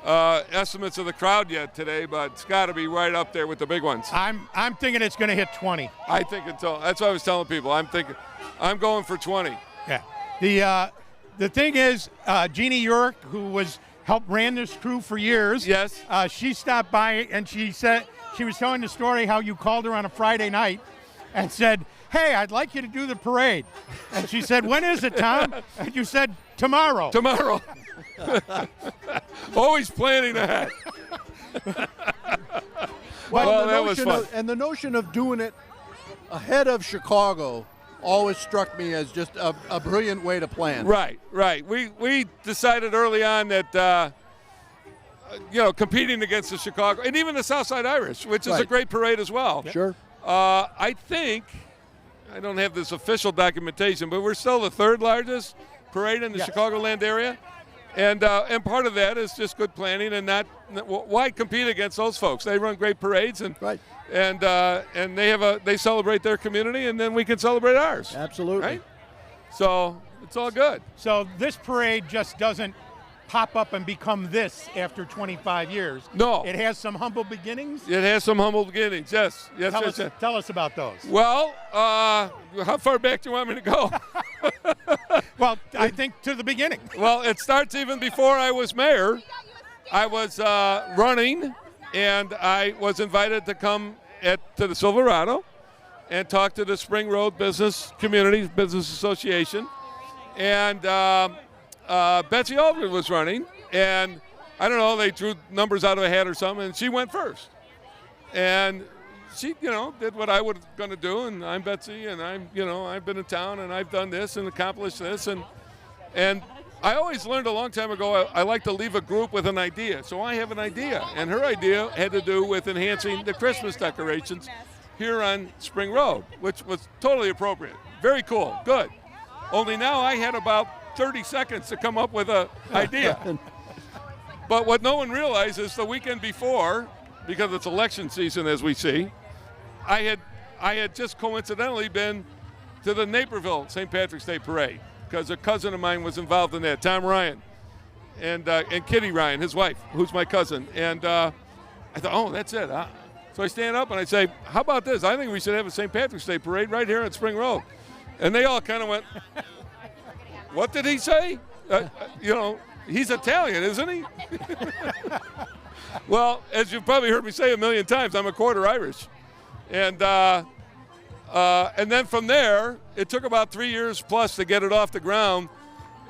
estimates of the crowd yet today, but it's got to be right up there with the big ones. I'm thinking it's going to hit 20. I think that's what I was telling people. I'm going for 20. Yeah. The thing is, Jeannie York, who ran this crew for years. Yes. She stopped by and she said she was telling the story how you called her on a Friday night and said, "Hey, I'd like you to do the parade." And she said, "When is it, Tom?" And you said, "Tomorrow." Tomorrow. Always planning ahead. Well, that was fun. And the notion of doing it ahead of Chicago always struck me as just a brilliant way to plan. Right. We decided early on that, competing against the Chicago, and even the Southside Irish, which is a great parade as well. Sure. I think, I don't have this official documentation, but we're still the 3rd largest parade in the Chicagoland area. And part of that is just good planning and why compete against those folks? They run great parades and they celebrate their community, and then we can celebrate ours. Absolutely. Right? So it's all good. So this parade just doesn't pop up and become this after 25 years. No. It has some humble beginnings. It has some humble beginnings, yes. Tell us about those. Well, how far back do you want me to go? Well, I think to the beginning. Well, it starts even before I was mayor. I was running, and I was invited to come to the Silverado and talk to the Spring Road Business Community Business Association. And Betsy Aldrin was running, and I don't know, they drew numbers out of a hat or something, and she went first. And she, did what I was going to do, and I'm Betsy, and I've been in town, and I've done this and accomplished this, and I always learned a long time ago I like to leave a group with an idea. So I have an idea, and her idea had to do with enhancing the Christmas decorations here on Spring Road, which was totally appropriate. Very cool, good. Only now I had about 30 seconds to come up with an idea. But what no one realizes, the weekend before, because it's election season as we see, I had just coincidentally been to the Naperville St. Patrick's Day Parade because a cousin of mine was involved in that, Tom Ryan, and Kitty Ryan, his wife, who's my cousin. And I thought, oh, that's it. Huh? So I stand up and I say, how about this? I think we should have a St. Patrick's Day Parade right here on Spring Road. And they all kind of went, what did he say? He's Italian, isn't he? Well, as you've probably heard me say a million times, I'm a quarter Irish. And then from there, it took about 3 years plus to get it off the ground.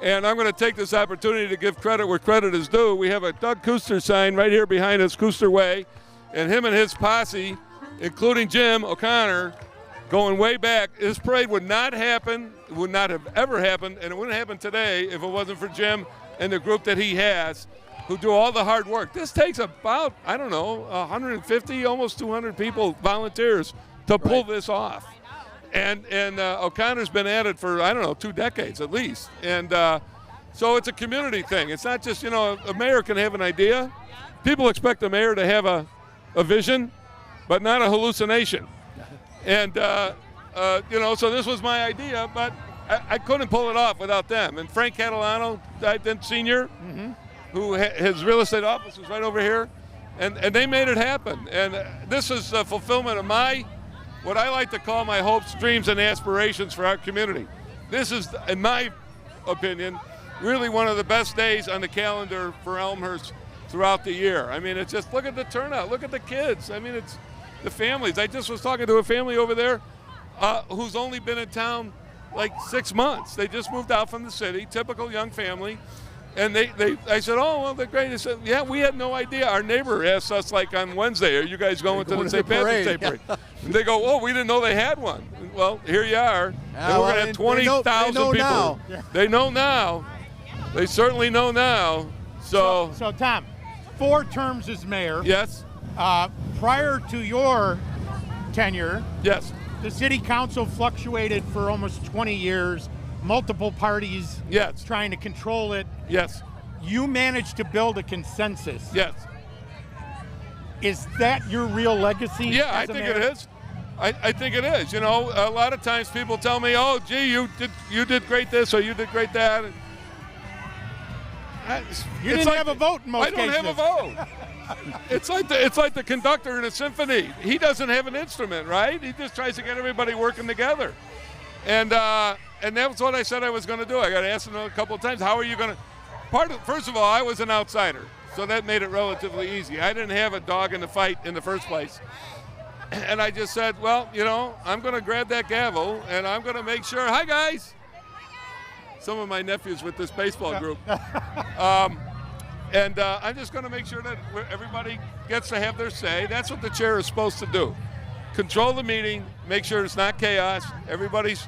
And I'm going to take this opportunity to give credit where credit is due. We have a Doug Kuster sign right here behind us, Kuster Way. And him and his posse, including Jim O'Connor, going way back. This parade would not happen, would not have ever happened, and it wouldn't happen today if it wasn't for Jim and the group that he has who do all the hard work. This takes about, I don't know, 150, almost 200 people, volunteers, to pull this off. And O'Connor's been at it for, I don't know, 2 decades at least. And so it's a community thing. It's not just, a mayor can have an idea. People expect the mayor to have a vision, but not a hallucination. And, so this was my idea, but I couldn't pull it off without them. And Frank Catalano, then senior, who his real estate office was right over here, and they made it happen. And this is the fulfillment of what I like to call my hopes, dreams, and aspirations for our community. This is, in my opinion, really one of the best days on the calendar for Elmhurst throughout the year. I mean, it's just, look at the turnout, look at the kids. I mean, it's the families. I just was talking to a family over there who's only been in town like 6 months. They just moved out from the city, typical young family. And I said, oh, well, they're great. They said, yeah, we had no idea. Our neighbor asked us, like, on Wednesday, are you guys going to the St. Patrick's Day parade? And they go, oh, we didn't know they had one. Well, here you are. And we're going to have 20,000 people. Now. They know now. They certainly know now. So Tom, 4 terms as mayor. Yes. Prior to your tenure, yes, the city council fluctuated for almost 20 years. Multiple parties trying to control it. Yes. You managed to build a consensus. Yes. Is that your real legacy? Yeah, I think it is. I think it is. A lot of times people tell me, oh, gee, you did great this or you did great that. You didn't have a vote in most cases. I don't have a vote. It's like the conductor in a symphony. He doesn't have an instrument, right? He just tries to get everybody working together. And that was what I said I was going to do. I got asked a couple of times, how are you going to? First of all, I was an outsider, so that made it relatively easy. I didn't have a dog in the fight in the first place. And I just said, well, I'm going to grab that gavel, and I'm going to make sure, hi, guys. Some of my nephews with this baseball group. And I'm just going to make sure that everybody gets to have their say. That's what the chair is supposed to do. Control the meeting, make sure it's not chaos. Everybody's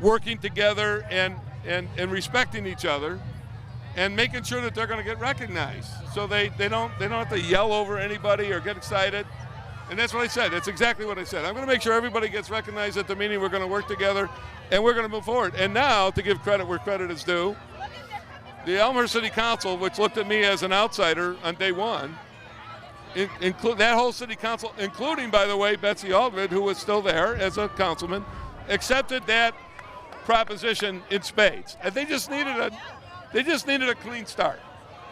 working together and respecting each other and making sure that they're going to get recognized. So they don't have to yell over anybody or get excited. And that's what I said. That's exactly what I said. I'm going to make sure everybody gets recognized at the meeting. We're going to work together, and we're going to move forward. And now, to give credit where credit is due, the Elmhurst City Council, which looked at me as an outsider on day one, that whole city council, including, by the way, Betsy Aldred, who was still there as a councilman, accepted that proposition in spades. And they just needed a clean start.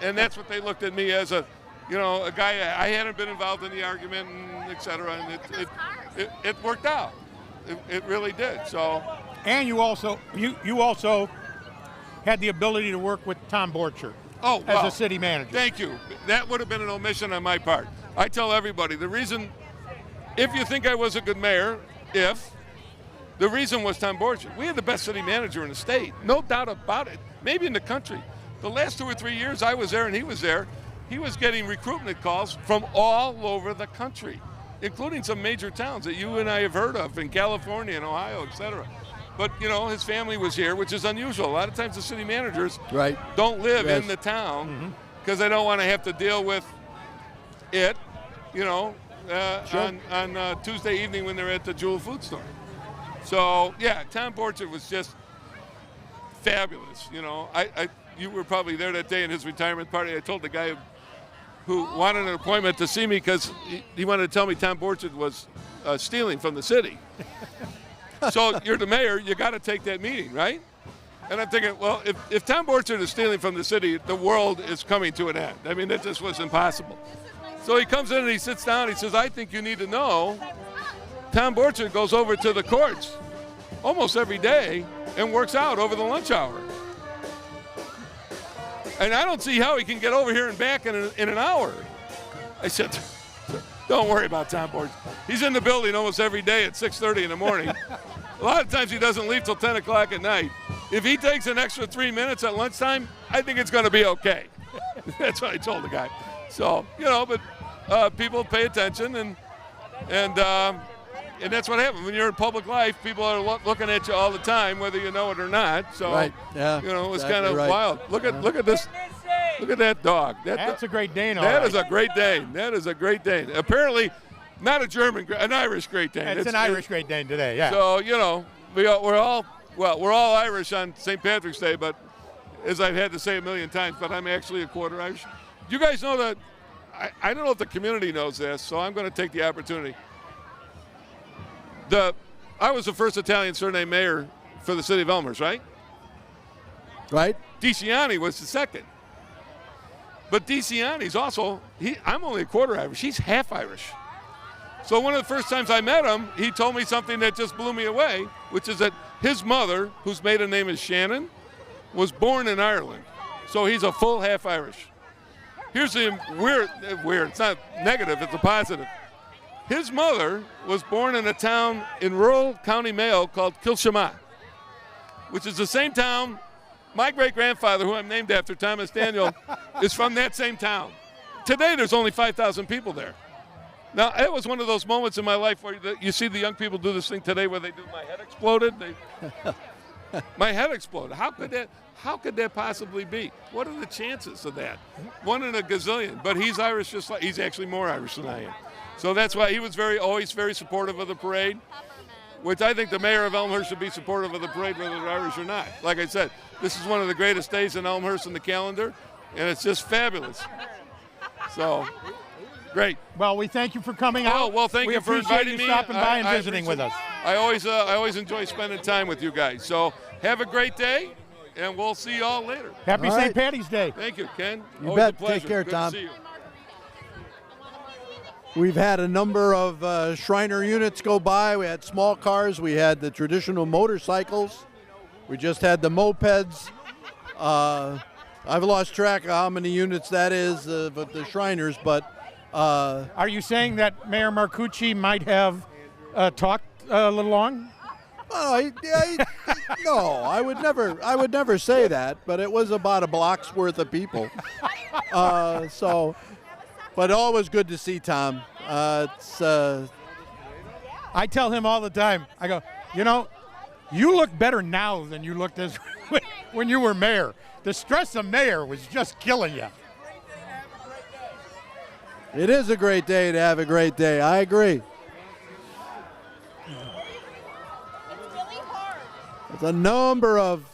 And that's what they looked at me as a guy. I hadn't been involved in the argument, and et cetera, and it worked out. It really did. So. And you also had the ability to work with Tom Borcher as a city manager. Thank you. That would have been an omission on my part. I tell everybody, the reason, if you think I was a good mayor, the reason was Tom Borcher. We had the best city manager in the state, no doubt about it, maybe in the country. The last 2 or 3 years I was there and he was there, he was getting recruitment calls from all over the country, including some major towns that you and I have heard of in California and Ohio, et cetera. But, his family was here, which is unusual. A lot of times the city managers don't live in the town because they don't want to have to deal with it, on Tuesday evening when they're at the Jewel Food Store. So, yeah, Tom Borcher was just fabulous. You were probably there that day in his retirement party. I told the guy who wanted an appointment to see me because he wanted to tell me Tom Borcher was stealing from the city. So you're the mayor, you got to take that meeting, right? And I'm thinking, well, if Tom Borcher is stealing from the city, the world is coming to an end. I mean, that just was impossible. So he comes in and he sits down. He says, I think you need to know Tom Borcher goes over to the courts almost every day and works out over the lunch hour. And I don't see how he can get over here and back in an hour. I said, don't worry about Tom Borcher. He's in the building almost every day at 6:30 in the morning. A lot of times he doesn't leave till 10 o'clock at night. If he takes an extra 3 minutes at lunchtime, I think it's going to be okay. That's what I told the guy. So, but people pay attention, and And that's what happens when you're in public life. People are looking at you all the time, whether you know it or not. So, right. Yeah, you know, it's exactly kind of right. wild. Look at this. Look at that dog. That's a Great Dane. That is a Great Dane. That is a Great Dane. Apparently, not a German, an Irish Great Dane. It's an Irish Great Dane today. Yeah. So you know, we're all Irish on St. Patrick's Day, but as I've had to say a million times, but I'm actually a quarter Irish. You guys know that. I don't know if the community knows this, so I'm going to take the opportunity. I was the first Italian surname mayor for the city of Elmhurst, right? Right. DiCiani was the second. But DiCiani's also, I'm only a quarter Irish. He's half Irish. So one of the first times I met him, he told me something that just blew me away, which is that his mother, whose maiden name is Shannon, was born in Ireland. So he's a full half Irish. Here's the weird, it's not negative, it's a positive. His mother was born in a town in rural County Mayo called Kilshama, which is the same town. My great-grandfather, who I'm named after, Thomas Daniel, is from that same town. Today, there's only 5,000 people there. Now, it was one of those moments in my life where you see the young people do this thing today where they do, my head exploded. My head exploded. How could that possibly be? What are the chances of that? 1 in a gazillion. But he's Irish, he's actually more Irish than I am. So that's why he was always very supportive of the parade, which I think the mayor of Elmhurst should be supportive of the parade whether they're Irish or not. Like I said, this is one of the greatest days in Elmhurst in the calendar, and it's just fabulous. So, great. Well, we thank you for coming out. Oh, well, thank you for inviting me. Stopping by and visiting with us. I always enjoy spending time with you guys. So have a great day, and we'll see you all later. Happy St. Patty's Day. Thank you, Ken. You Always bet. a pleasure. Take care, Good Tom. to see you. We've had a number of Shriner units go by. We had small cars. We had the traditional motorcycles. We just had the mopeds. I've lost track of how many units that is, but the Shriners. But are you saying that Mayor Marcucci might have talked a little long? No, I would never say that. But it was about a block's worth of people. But always good to see Tom. I tell him all the time, I go, you look better now than you looked as when you were mayor. The stress of mayor was just killing you. It is a great day to have a great day. I agree. There's a number of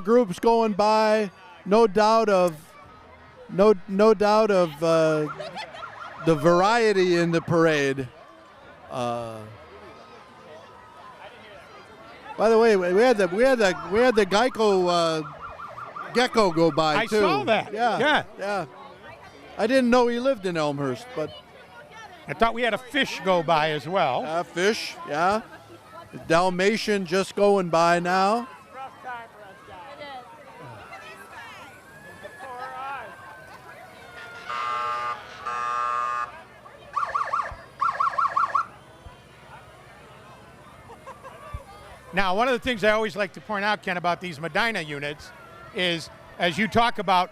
groups going by. No doubt of the variety in the parade. By the way, we had the Geico gecko go by too. I saw that. Yeah. I didn't know he lived in Elmhurst, but I thought we had a fish go by as well. Fish, yeah. The Dalmatian just going by now. Now, one of the things I always like to point out, Ken, about these Medinah units is, as you talk about,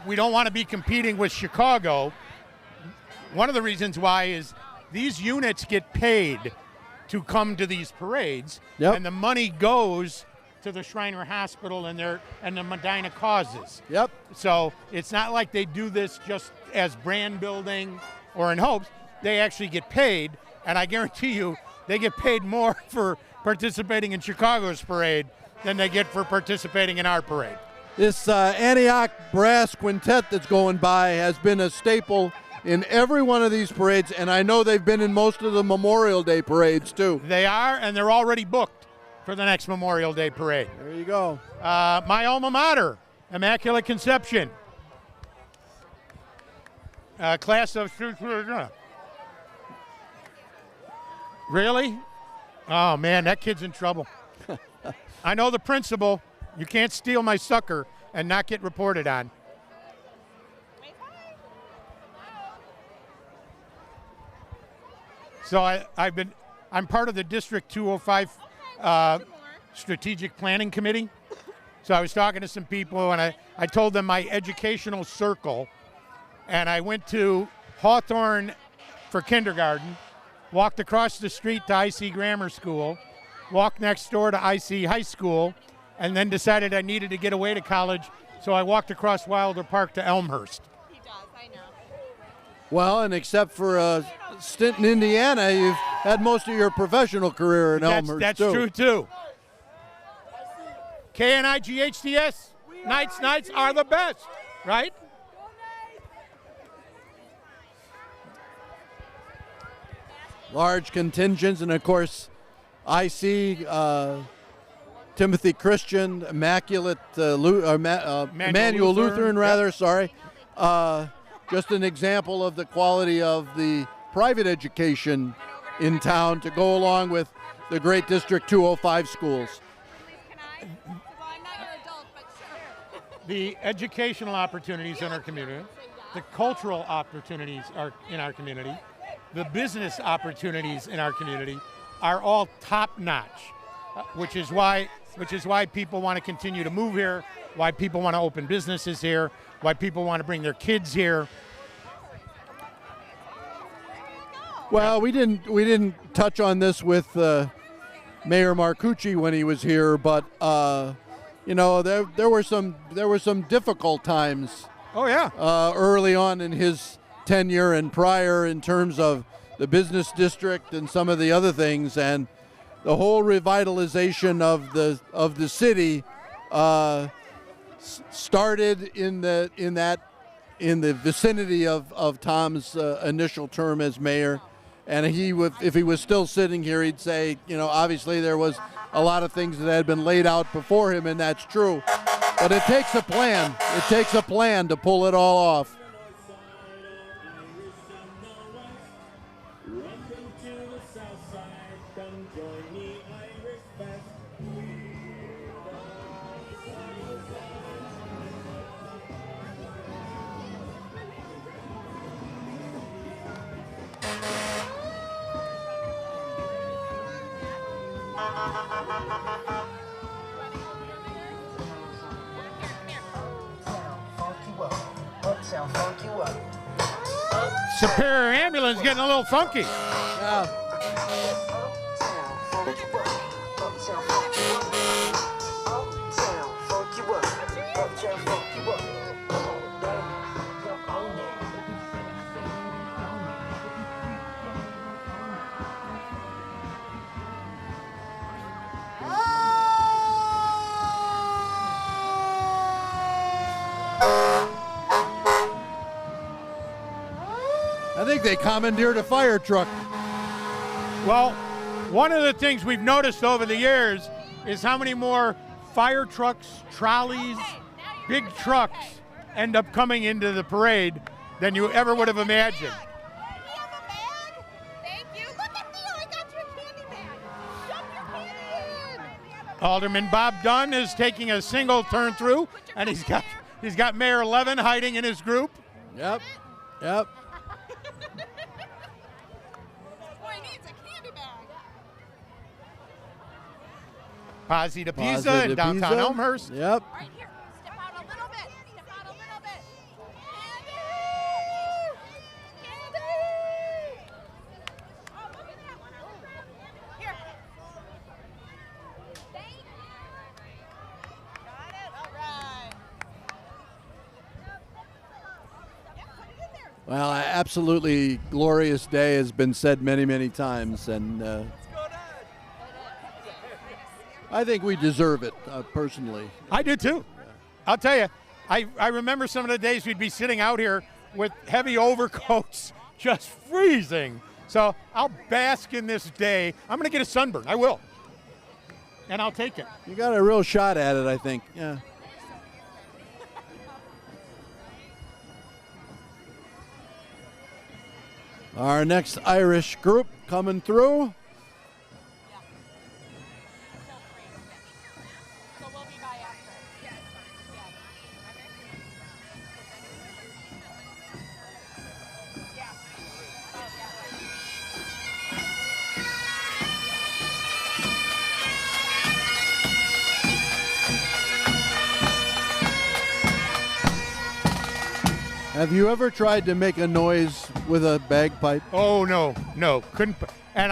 we don't want to be competing with Chicago. One of the reasons why is these units get paid to come to these parades, and the money goes to the Shriner Hospital and the Medinah causes. Yep. So it's not like they do this just as brand building or in hopes. They actually get paid, and I guarantee you they get paid more for participating in Chicago's parade than they get for participating in our parade. This Antioch Brass Quintet that's going by has been a staple in every one of these parades, and I know they've been in most of the Memorial Day parades too. They are, and they're already booked for the next Memorial Day parade. There you go. My alma mater, Immaculate Conception. Class of... Really? Oh, man, that kid's in trouble. I know the principal. You can't steal my sucker and not get reported on. So I'm part of the District 205 Strategic Planning Committee. So I was talking to some people, and I told them my educational circle, and I went to Hawthorne for kindergarten, walked across the street to IC Grammar School, walked next door to IC High School, and then decided I needed to get away to college, so I walked across Wilder Park to Elmhurst. He does, I know. Well, and except for a stint in Indiana, you've had most of your professional career in Elmhurst, That's too. true, too. KNIGHTS, Knights are the best, right? Large contingents, and of course, I see Timothy Christian, Immaculate Emmanuel Lutheran, rather. Sorry, just an example of the quality of the private education in town to go along with the great District 205 schools. The educational opportunities in our community, the cultural opportunities in our community, the business opportunities in our community are all top-notch, which is why people want to continue to move here, why people want to open businesses here, why people want to bring their kids here. Well, we didn't touch on this with Mayor Marcucci when he was here, but there were some difficult times. Oh yeah. Early on in his tenure and prior, in terms of the business district and some of the other things, and the whole revitalization of the city started in the vicinity of Tom's initial term as mayor. And if he was still sitting here, he'd say, obviously there was a lot of things that had been laid out before him, and that's true. But it takes a plan. It takes a plan to pull it all off. Superior Ambulance getting a little funky. Yeah. I think they commandeered a fire truck. Well, one of the things we've noticed over the years is how many more fire trucks, trolleys, big trucks end up coming into the parade than you ever would have imagined. Alderman Bob Dunn is taking a single turn through, and he's got Mayor Levin hiding in his group. Yep. Posse to Pisa in downtown Elmhurst. Yep. Right here. Step out a little bit. Step out a little bit. Candy! Oh, look at that one. Here. Thank you. Got it. All right. Yep, put it in there. Well, absolutely glorious day has been said many, many times, and I think we deserve it, personally. I do too. I'll tell you, I remember some of the days we'd be sitting out here with heavy overcoats, just freezing. So I'll bask in this day. I'm going to get a sunburn. I will. And I'll take it. You got a real shot at it, I think. Yeah. Our next Irish group coming through. Have you ever tried to make a noise with a bagpipe? Oh, no. Couldn't. And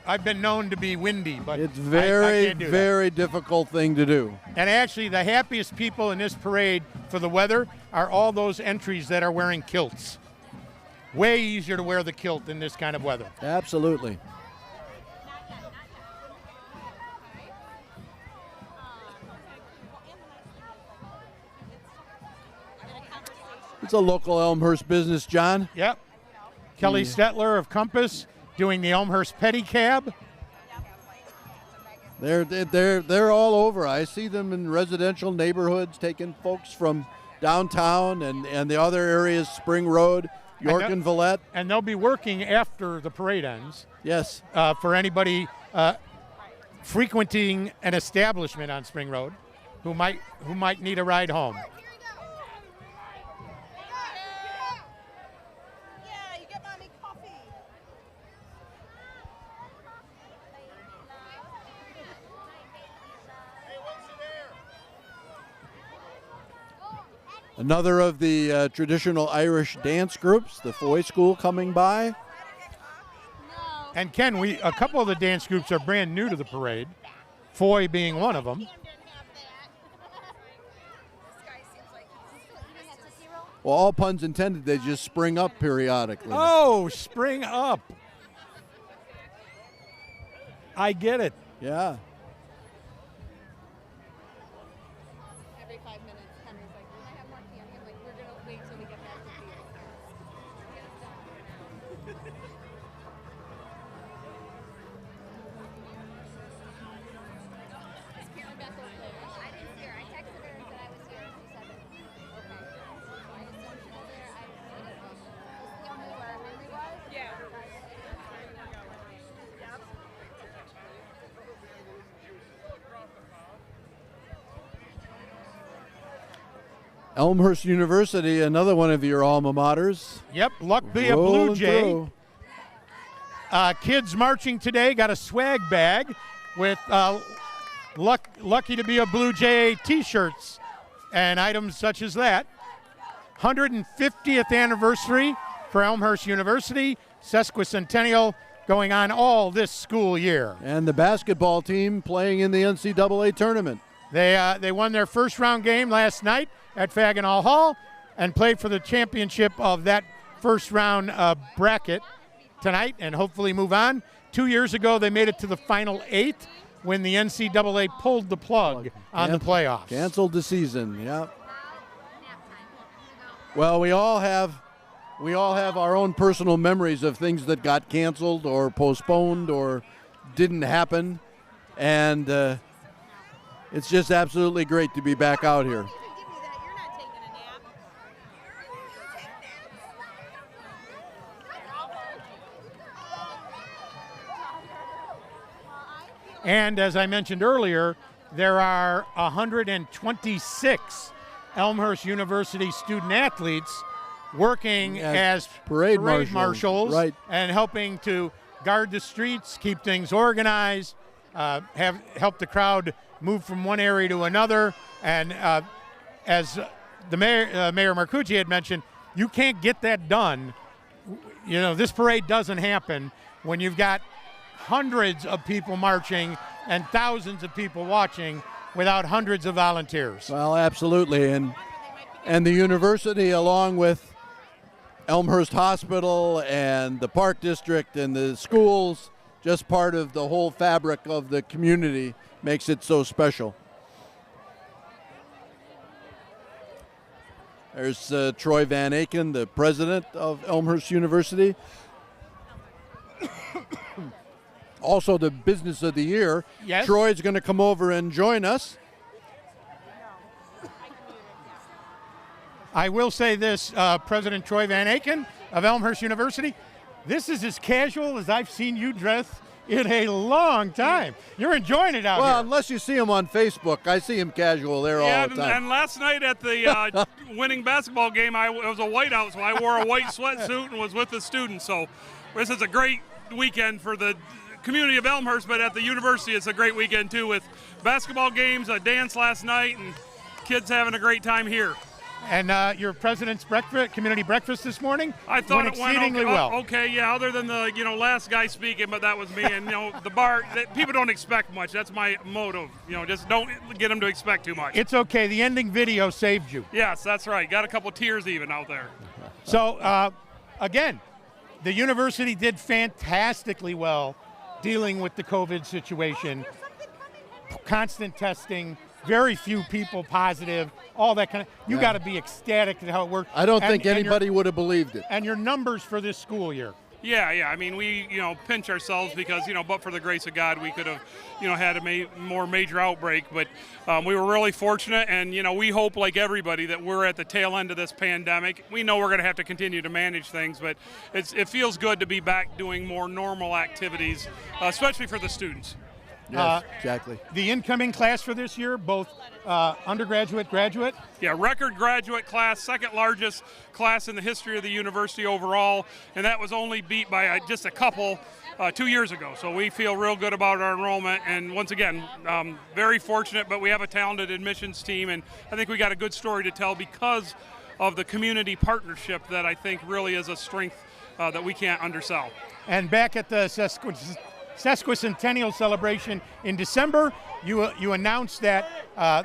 I've been known to be windy, but it's I very, can't do that. very difficult thing to do. And actually, the happiest people in this parade for the weather are all those entries that are wearing kilts. Way easier to wear the kilt in this kind of weather. Absolutely. It's a local Elmhurst business, John. Yep. Kelly Stetler of Compass doing the Elmhurst Pedicab. They're all over. I see them in residential neighborhoods taking folks from downtown and the other areas, Spring Road, York and Villette. And they'll be working after the parade ends. Yes. For anybody frequenting an establishment on Spring Road who might need a ride home. Another of the traditional Irish dance groups, the Foy School, coming by. And Ken, a couple of the dance groups are brand new to the parade, Foy being one of them. Well, all puns intended, they just spring up periodically. Oh, spring up. I get it. Yeah. Every 5 minutes, Henry's like, "Can I have more candy?" I'm like, "We're gonna wait till we get back to theater." Is Karen back over there? I didn't see her. I texted her and said I was here. She said, "Okay." So I assumed she was there. I didn't know. Is the only where Henry was? Yeah. Elmhurst University, another one of your alma maters. Yep, luck be a Blue Jay. Kids marching today got a swag bag with lucky to be a Blue Jay t-shirts and items such as that. 150th anniversary for Elmhurst University, sesquicentennial going on all this school year. And the basketball team playing in the NCAA tournament. They won their first round game last night at Fagenhall Hall and played for the championship of that first round bracket tonight and hopefully move on. 2 years ago, they made it to the final 8 when the NCAA pulled the plug on the playoffs. Canceled the season, yeah. Well, we all have our own personal memories of things that got canceled or postponed or didn't happen. And it's just absolutely great to be back out here. And as I mentioned earlier, there are 126 Elmhurst University student athletes working as parade marshals right, and helping to guard the streets, keep things organized, help the crowd move from one area to another. And as the Mayor Marcucci had mentioned, you can't get that done. You know, this parade doesn't happen when you've got hundreds of people marching and thousands of people watching without hundreds of volunteers. Well, absolutely. And the university, along with Elmhurst Hospital and the Park District and the schools, just part of the whole fabric of the community, makes it so special. There's Troy Van Aken, the president of Elmhurst University. Also the business of the year. Yes. Troy's going to come over and join us. I will say this, President Troy Van Aken of Elmhurst University, this is as casual as I've seen you dress in a long time. You're enjoying it out here. Well, unless you see him on Facebook. I see him casual there all the time. And last night at the winning basketball game, it was a whiteout, so I wore a white sweatsuit and was with the students. So this is a great weekend for the community of Elmhurst, but at the university it's a great weekend too, with basketball games, a dance last night, and kids having a great time here. And your president's breakfast, community breakfast this morning, I thought went it went exceedingly okay, well. okay, yeah. Other than the last guy speaking, but that was me. And the bar, people don't expect much. That's my motto. Just don't get them to expect too much. It's okay. The ending video saved you. Yes, that's right. Got a couple tears even out there. So again, the university did fantastically well dealing with the COVID situation. Constant testing. Very few people positive, all that kind of. You got to be ecstatic at how it worked. I don't think anybody would have believed it. And your numbers for this school year. Yeah. I mean, we pinch ourselves because but for the grace of God, we could have had a more major outbreak. But we were really fortunate, and we hope, like everybody, that we're at the tail end of this pandemic. We know we're going to have to continue to manage things, but it feels good to be back doing more normal activities, especially for the students. Yes, exactly. The incoming class for this year, both undergraduate, graduate? Yeah, record graduate class, second largest class in the history of the university overall, and that was only beat by just a couple 2 years ago. So we feel real good about our enrollment, and once again, very fortunate, but we have a talented admissions team, and I think we got a good story to tell because of the community partnership that I think really is a strength that we can't undersell. And back at the sesquicentennial celebration in December, you announced that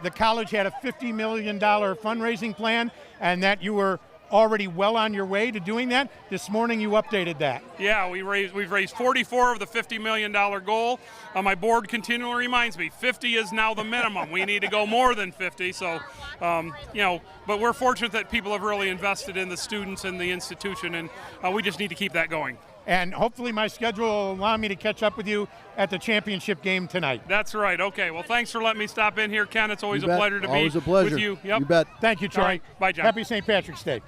the college had a $50 million fundraising plan and that you were already well on your way to doing that. This morning you updated that. Yeah, we've raised 44 of the $50 million goal. My board continually reminds me 50 is now the minimum. We need to go more than 50. So, but we're fortunate that people have really invested in the students and the institution, and we just need to keep that going. And hopefully my schedule will allow me to catch up with you at the championship game tonight. That's right. Okay. Well, thanks for letting me stop in here, Ken. It's always a pleasure to be always a pleasure. with you. Yep. You bet. Thank you, Troy. Right. Bye, John. Happy St. Patrick's Day.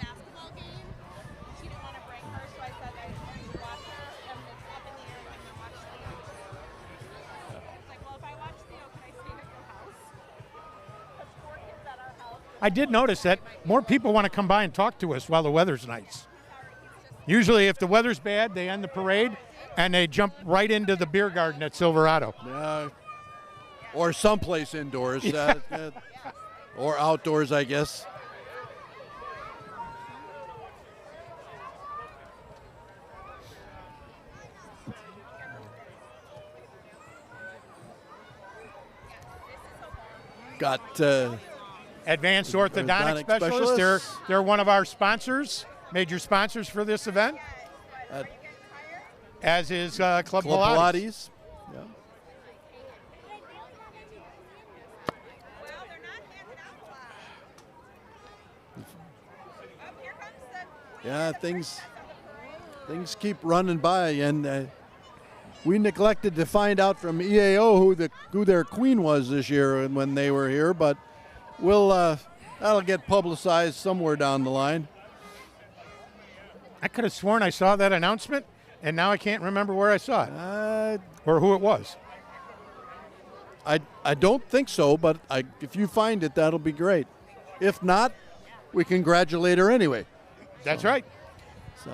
I did notice that more people want to come by and talk to us while the weather's nice. Usually if the weather's bad, they end the parade and they jump right into the beer garden at Silverado. Or someplace indoors. Or outdoors, I guess. Got Advanced Orthodontic Specialists. They're one of our sponsors, major sponsors for this event, as is Club Pilates. Yeah. Yeah, things keep running by, and we neglected to find out from EAO who their queen was this year when they were here, but that'll get publicized somewhere down the line. I could have sworn I saw that announcement, and now I can't remember where I saw it or who it was. I don't think so, but if you find it, that'll be great. If not, we congratulate her anyway. That's right. So.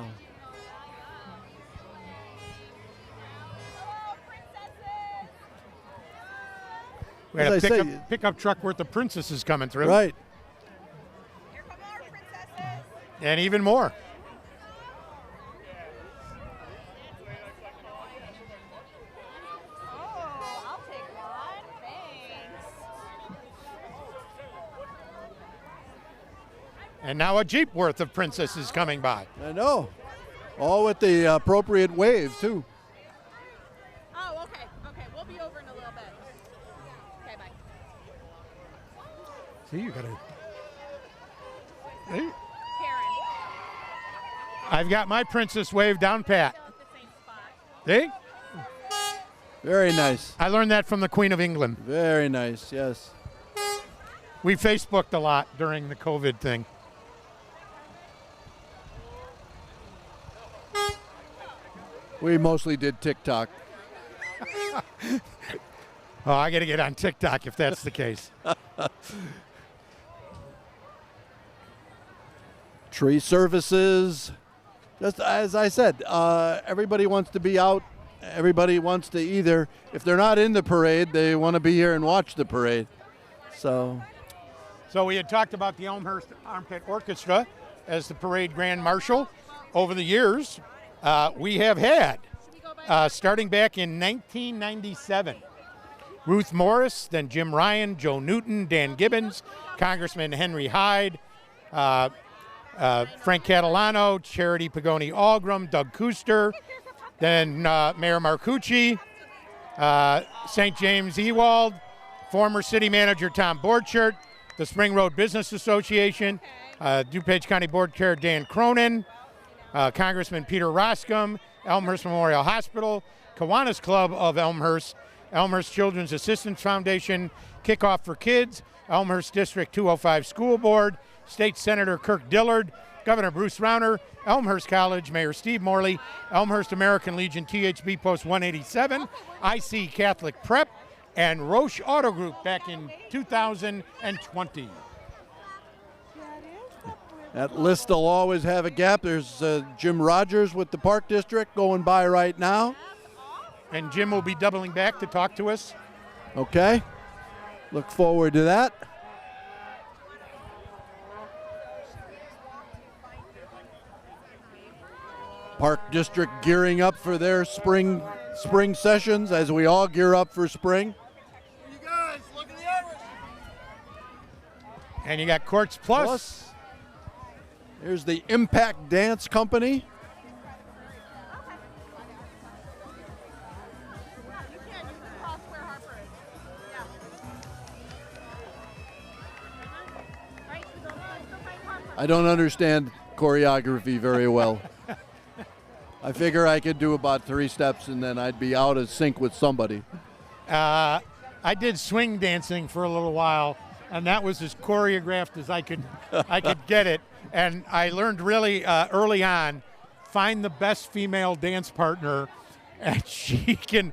We had a pickup truck worth of princesses coming through. Right. Here come our princesses. And even more. Oh, I'll take one. Thanks. And now a Jeep worth of princesses coming by. I know. All with the appropriate wave, too. Oh, okay. Okay, we'll be over in a little bit. Okay, bye. See, you gotta. Hey. Karen. I've got my princess wave down pat. See? Very nice. I learned that from the Queen of England. Very nice, yes. We Facebooked a lot during the COVID thing. We mostly did TikTok. Oh, I got to get on TikTok if that's the case. Tree services. Just as I said, everybody wants to be out. Everybody wants to if they're not in the parade, they want to be here and watch the parade. So So we had talked about the Elmhurst Armpit Orchestra as the parade grand marshal. Over the years, we have had, starting back in 1997, Ruth Morris, then Jim Ryan, Joe Newton, Dan Gibbons, Congressman Henry Hyde, Frank Catalano, Charity Pagoni Algram, Doug Kuster, then Mayor Marcucci, St. James Ewald, former city manager Tom Borchert, the Spring Road Business Association, DuPage County Board Chair Dan Cronin, Congressman Peter Roscom, Elmhurst Memorial Hospital, Kiwanis Club of Elmhurst, Elmhurst Children's Assistance Foundation, Kickoff for Kids, Elmhurst District 205 School Board, State Senator Kirk Dillard, Governor Bruce Rauner, Elmhurst College, Mayor Steve Morley, Elmhurst American Legion THB Post 187, IC Catholic Prep, and Roche Auto Group back in 2020. That list will always have a gap. There's Jim Rogers with the Park District going by right now. And Jim will be doubling back to talk to us. Okay. Look forward to that. Park District gearing up for their spring sessions as we all gear up for spring. You guys, look at the average. And you got Courts Plus. Here's the Impact Dance Company. I don't understand choreography very well. I figure I could do about 3 steps and then I'd be out of sync with somebody. I did swing dancing for a little while, and that was as choreographed as I could get it. And I learned really early on, find the best female dance partner, and she can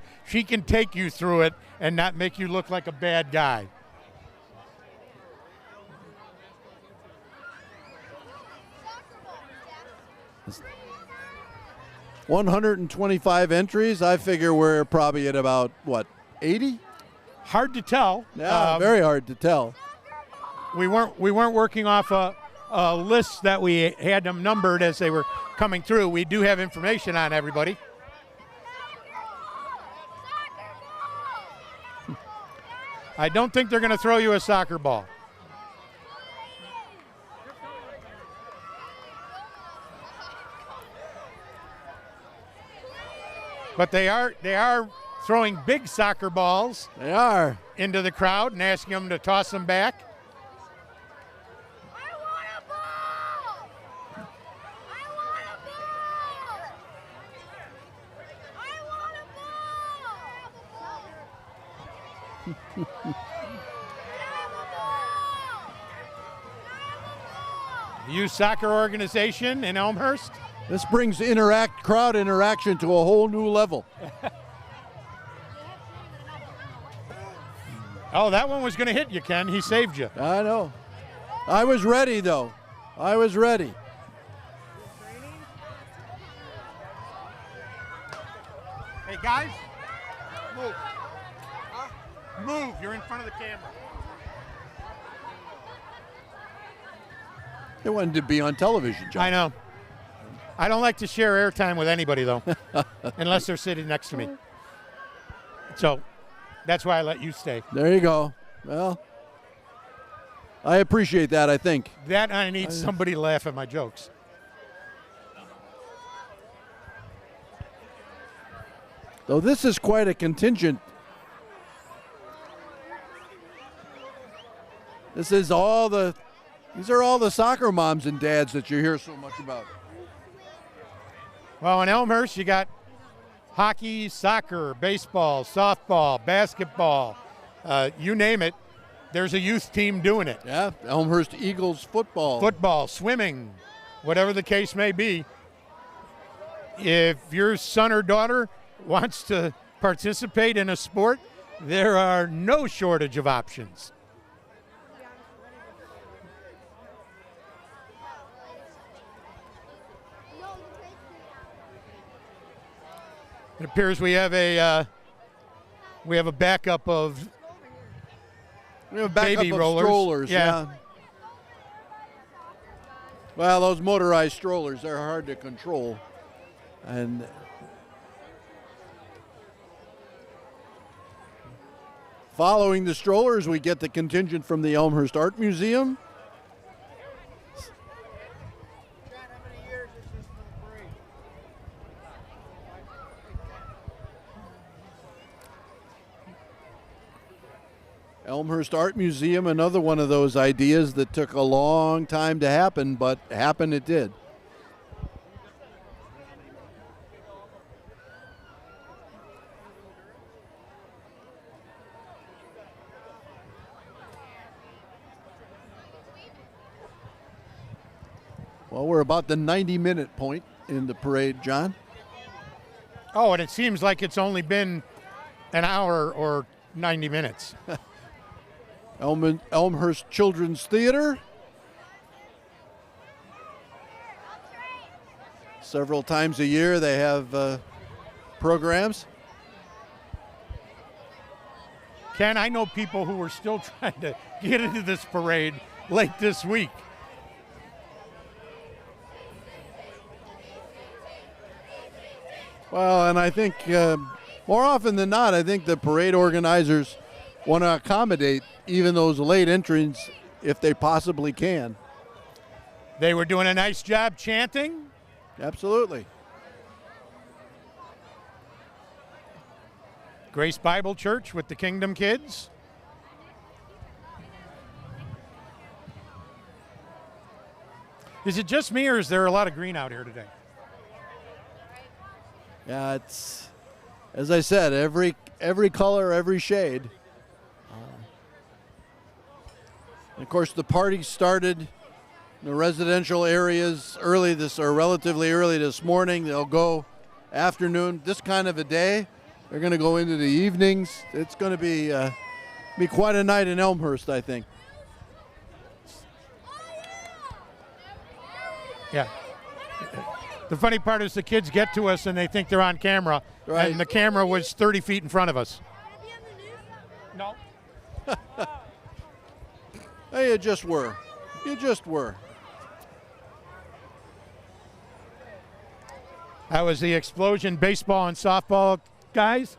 take you through it and not make you look like a bad guy. It's 125 entries. I figure we're probably at about, what, 80? Hard to tell. Yeah, very hard to tell. We weren't working off a list that we had them numbered as they were coming through. We do have information on everybody. I don't think they're going to throw you a soccer ball. But they are throwing big soccer balls. They are. Into the crowd and asking them to toss them back. Youth soccer organization in Elmhurst. This brings crowd interaction to a whole new level. Oh, that one was going to hit you, Ken. He saved you. I know. I was ready, though. I was ready. Hey, guys. Move. Move. You're in front of the camera. They wanted to be on television, John. I know. I don't like to share airtime with anybody, though, unless they're sitting next to me. So that's why I let you stay. There you go. Well, I appreciate that, I think. That I need somebody to laugh at my jokes. Though this is quite a contingent. These are all the soccer moms and dads that you hear so much about. Well, in Elmhurst, you got hockey, soccer, baseball, softball, basketball, you name it. There's a youth team doing it. Yeah, Elmhurst Eagles football. Football, swimming, whatever the case may be. If your son or daughter wants to participate in a sport, there are no shortage of options. It appears we have a backup of baby rollers. Strollers. Yeah. Well, those motorized strollers, they're hard to control. And following the strollers, we get the contingent from the Elmhurst Art Museum. Elmhurst Art Museum, another one of those ideas that took a long time to happen, but happen it did. Well, we're about the 90-minute point in the parade, John. Oh, and it seems like it's only been an hour or 90 minutes. Elmhurst Children's Theater. Several times a year they have programs. Ken, I know people who are still trying to get into this parade late this week. Well, and I think more often than not, I think the parade organizers want to accommodate even those late entrants if they possibly can. They were doing a nice job chanting. Absolutely. Grace Bible Church with the Kingdom Kids. Is it just me, or is there a lot of green out here today? Yeah, it's, as I said, every color, every shade. And of course, the party started in the residential areas relatively early this morning. They'll go afternoon. This kind of a day, they're going to go into the evenings. It's going to be quite a night in Elmhurst, I think. Yeah. The funny part is the kids get to us and they think they're on camera, right. And the camera was 30 feet in front of us. No. Hey, you just were. You just were. That was the Explosion baseball and softball guys.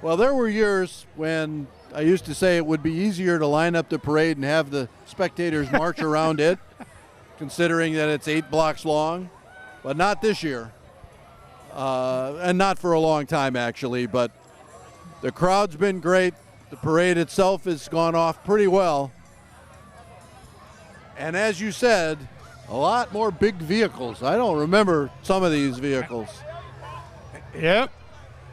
Well, there were years when I used to say it would be easier to line up the parade and have the spectators march around it, considering that it's 8 blocks long, but not this year. And not for a long time, actually, but the crowd's been great. The parade itself has gone off pretty well. And as you said, a lot more big vehicles. I don't remember some of these vehicles. Yep.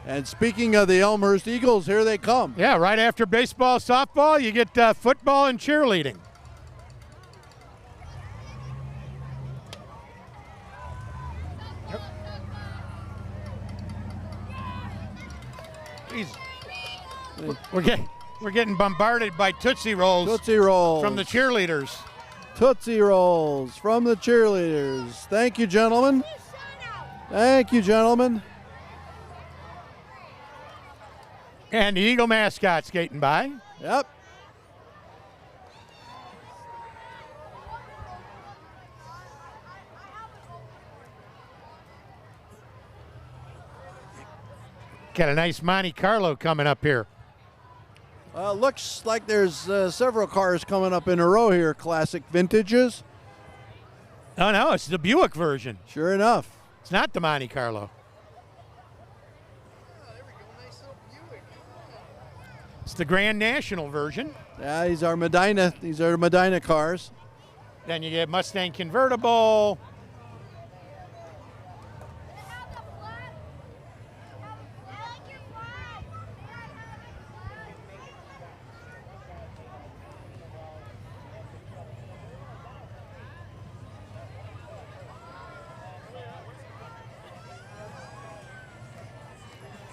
And speaking of the Elmhurst Eagles, here they come. Yeah, right after baseball, softball, you get football and cheerleading. Jeez. We're getting bombarded by Tootsie Rolls. Tootsie Rolls. From the cheerleaders. Tootsie Rolls from the cheerleaders. Thank you, gentlemen. Thank you, gentlemen. And the Eagle mascot skating by. Yep. Got a nice Monte Carlo coming up here. Looks like there's several cars coming up in a row here, classic vintages. Oh, no, it's the Buick version. Sure enough. It's not the Monte Carlo. It's the Grand National version. Yeah, these are Medinah cars. Then you get Mustang convertible.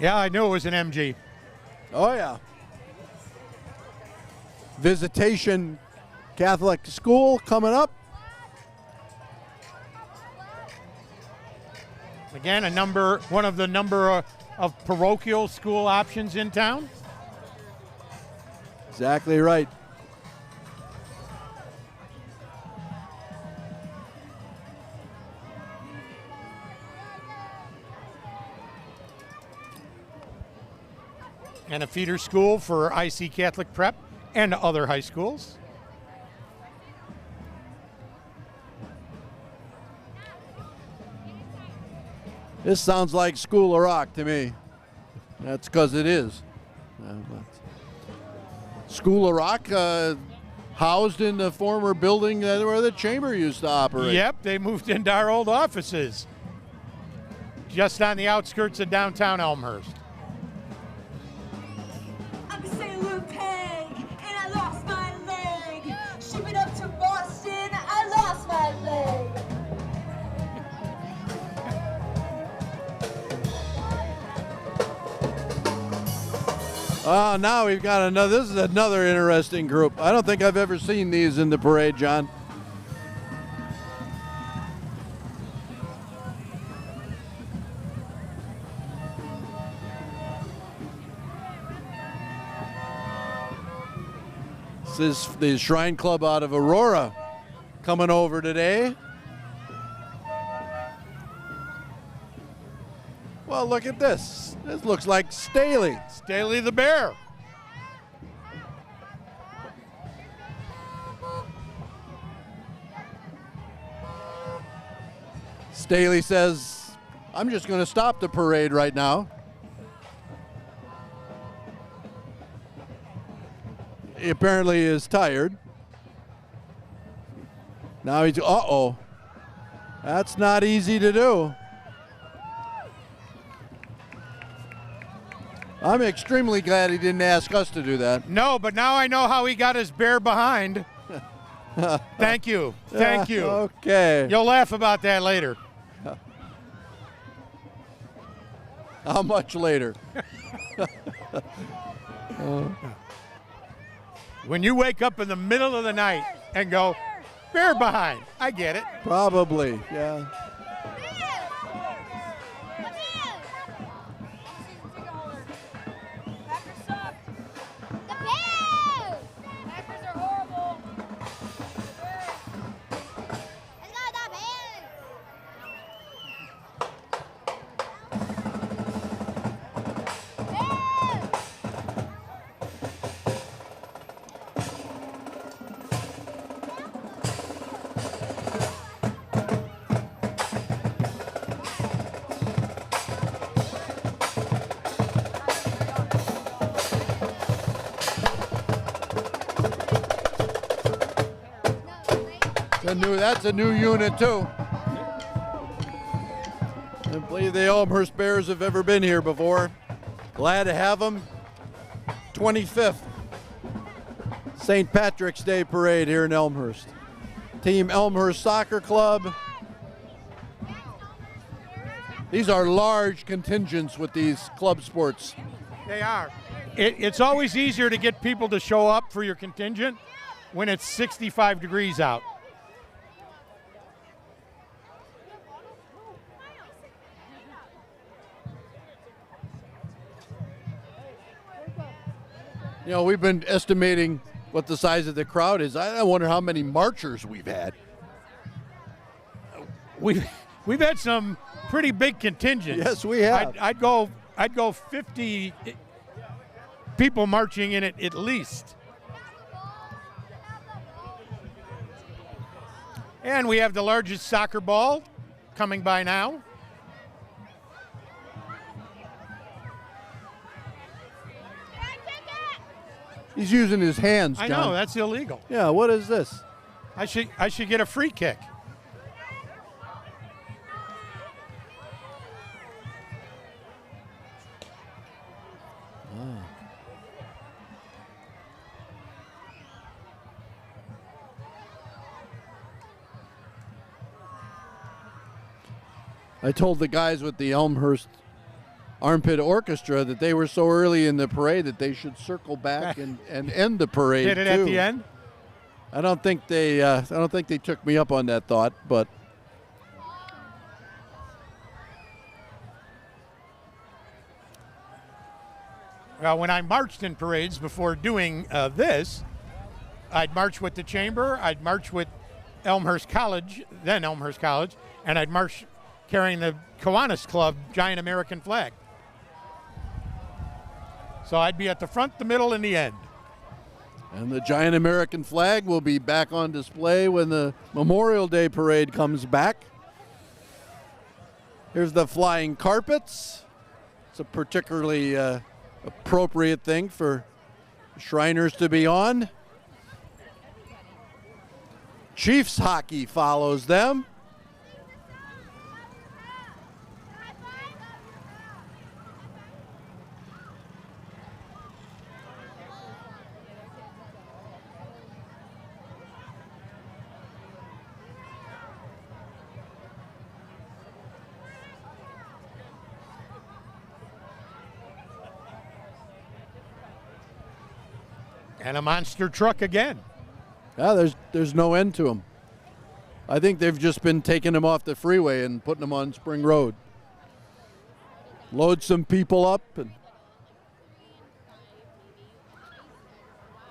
Yeah, I knew it was an MG. Oh, yeah. Visitation Catholic School coming up. Again, one of the number of parochial school options in town. Exactly right. And a feeder school for IC Catholic Prep and other high schools. This sounds like School of Rock to me. That's because it is. School of Rock, housed in the former building where the chamber used to operate. Yep, they moved into our old offices. Just on the outskirts of downtown Elmhurst. I'm a Sailor Peg, and I lost my leg. Shipping up to Boston, I lost my leg. Now we've got another. This is another interesting group. I don't think I've ever seen these in the parade, John. This is the Shrine Club out of Aurora coming over today. Well, look at this. This looks like Staley. Staley the Bear. Staley says, I'm just going to stop the parade right now. He apparently is tired. Now he's, uh-oh. That's not easy to do. I'm extremely glad he didn't ask us to do that. No, but now I know how he got his bear behind. Thank you. Thank you. Okay. You'll laugh about that later. How much later? When you wake up in the middle of the night and go, bear behind, I get it. Probably, yeah. That's a new unit too. I don't believe the Elmhurst Bears have ever been here before. Glad to have them. 25th St. Patrick's Day Parade here in Elmhurst. Team Elmhurst Soccer Club. These are large contingents with these club sports. They are. It's always easier to get people to show up for your contingent when it's 65 degrees out. You know, we've been estimating what the size of the crowd is. I wonder how many marchers we've had. We've had some pretty big contingents. Yes, we have. I'd go 50 people marching in it at least. And we have the largest soccer ball coming by now. He's using his hands, John. I know, that's illegal. Yeah, what is this? I should get a free kick. I told the guys with the Elmhurst Armpit Orchestra that they were so early in the parade that they should circle back and end the parade. Did it too. at the end? I don't think they took me up on that thought, but when I marched in parades before doing this, I'd march with the chamber, I'd march with Elmhurst College, then Elmhurst College, and I'd march carrying the Kiwanis Club giant American flag. So I'd be at the front, the middle, and the end. And the giant American flag will be back on display when the Memorial Day parade comes back. Here's the flying carpets. It's a particularly appropriate thing for Shriners to be on. Chiefs hockey follows them. And a monster truck again. Yeah, there's no end to them. I think they've just been taking them off the freeway and putting them on Spring Road. Load some people up.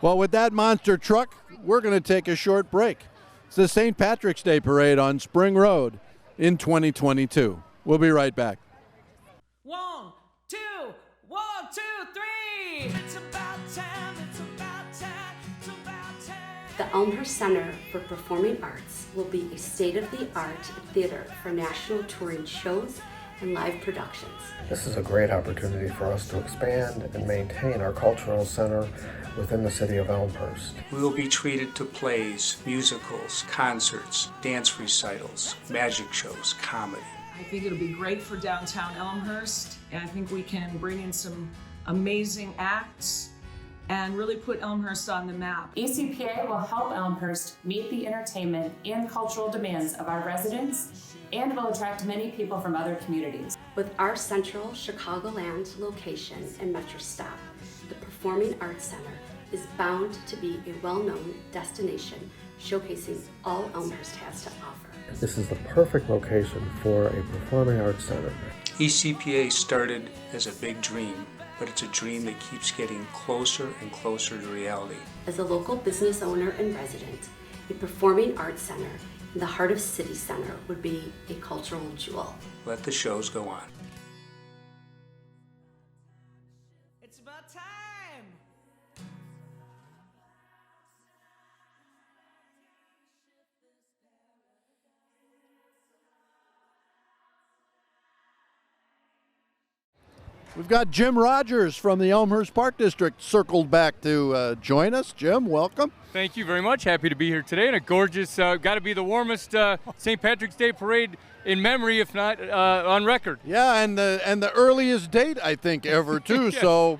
Well, with that monster truck, we're going to take a short break. It's the St. Patrick's Day Parade on Spring Road in 2022. We'll be right back. 1, 2, 1, 2, 3. It's about time. It's about time. It's about time. The Elmhurst Center for Performing Arts will be a state-of-the-art theater for national touring shows and live productions. This is a great opportunity for us to expand and maintain our cultural center within the city of Elmhurst. We will be treated to plays, musicals, concerts, dance recitals, magic shows, comedy. I think it'll be great for downtown Elmhurst, and I think we can bring in some amazing acts and really put Elmhurst on the map. ECPA will help Elmhurst meet the entertainment and cultural demands of our residents and will attract many people from other communities. With our central Chicagoland location and Metro stop, the Performing Arts Center is bound to be a well-known destination showcasing all Elmhurst has to offer. This is the perfect location for a performing arts center. ECPA started as a big dream, but it's a dream that keeps getting closer and closer to reality. As a local business owner and resident, a performing arts center in the heart of City Center would be a cultural jewel. Let the shows go on. It's about time. We've got Jim Rogers from the Elmhurst Park District circled back to join us. Jim, welcome. Thank you very much. Happy to be here today. And a gorgeous, got to be the warmest St. Patrick's Day parade in memory, if not on record. Yeah, and the earliest date, I think, ever, too. Yes. So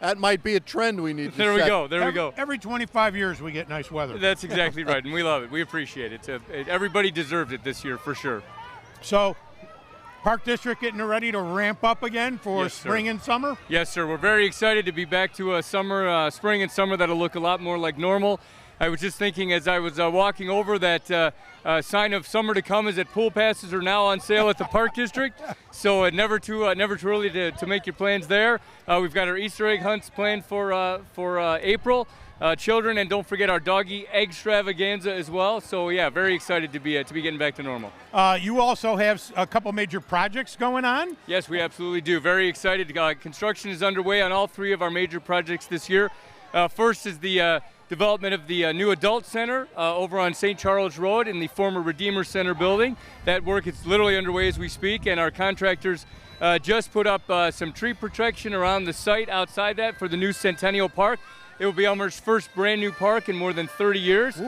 that might be a trend we need to There we set. go. There we go. Every 25 years we get nice weather. That's exactly right, and we love it. We appreciate it. Everybody deserved it this year, for sure. So, Park District getting ready to ramp up again for Yes, sir. spring and summer? Yes, sir. We're very excited to be back to a summer, spring and summer that'll look a lot more like normal. I was just thinking as I was walking over that sign of summer to come is that pool passes are now on sale at the Park District. So never too early to make your plans there. We've got our Easter egg hunts planned for April. Children, and don't forget our doggy extravaganza as well. So yeah, very excited to be getting back to normal. You also have a couple major projects going on? Yes, we absolutely do. Very excited. Construction is underway on all three of our major projects this year. First is the development of the new adult center over on St. Charles Road in the former Redeemer Center building. That work is literally underway as we speak, and our contractors just put up some tree protection around the site outside that for the new Centennial Park. It will be Elmhurst's first brand new park in more than 30 years.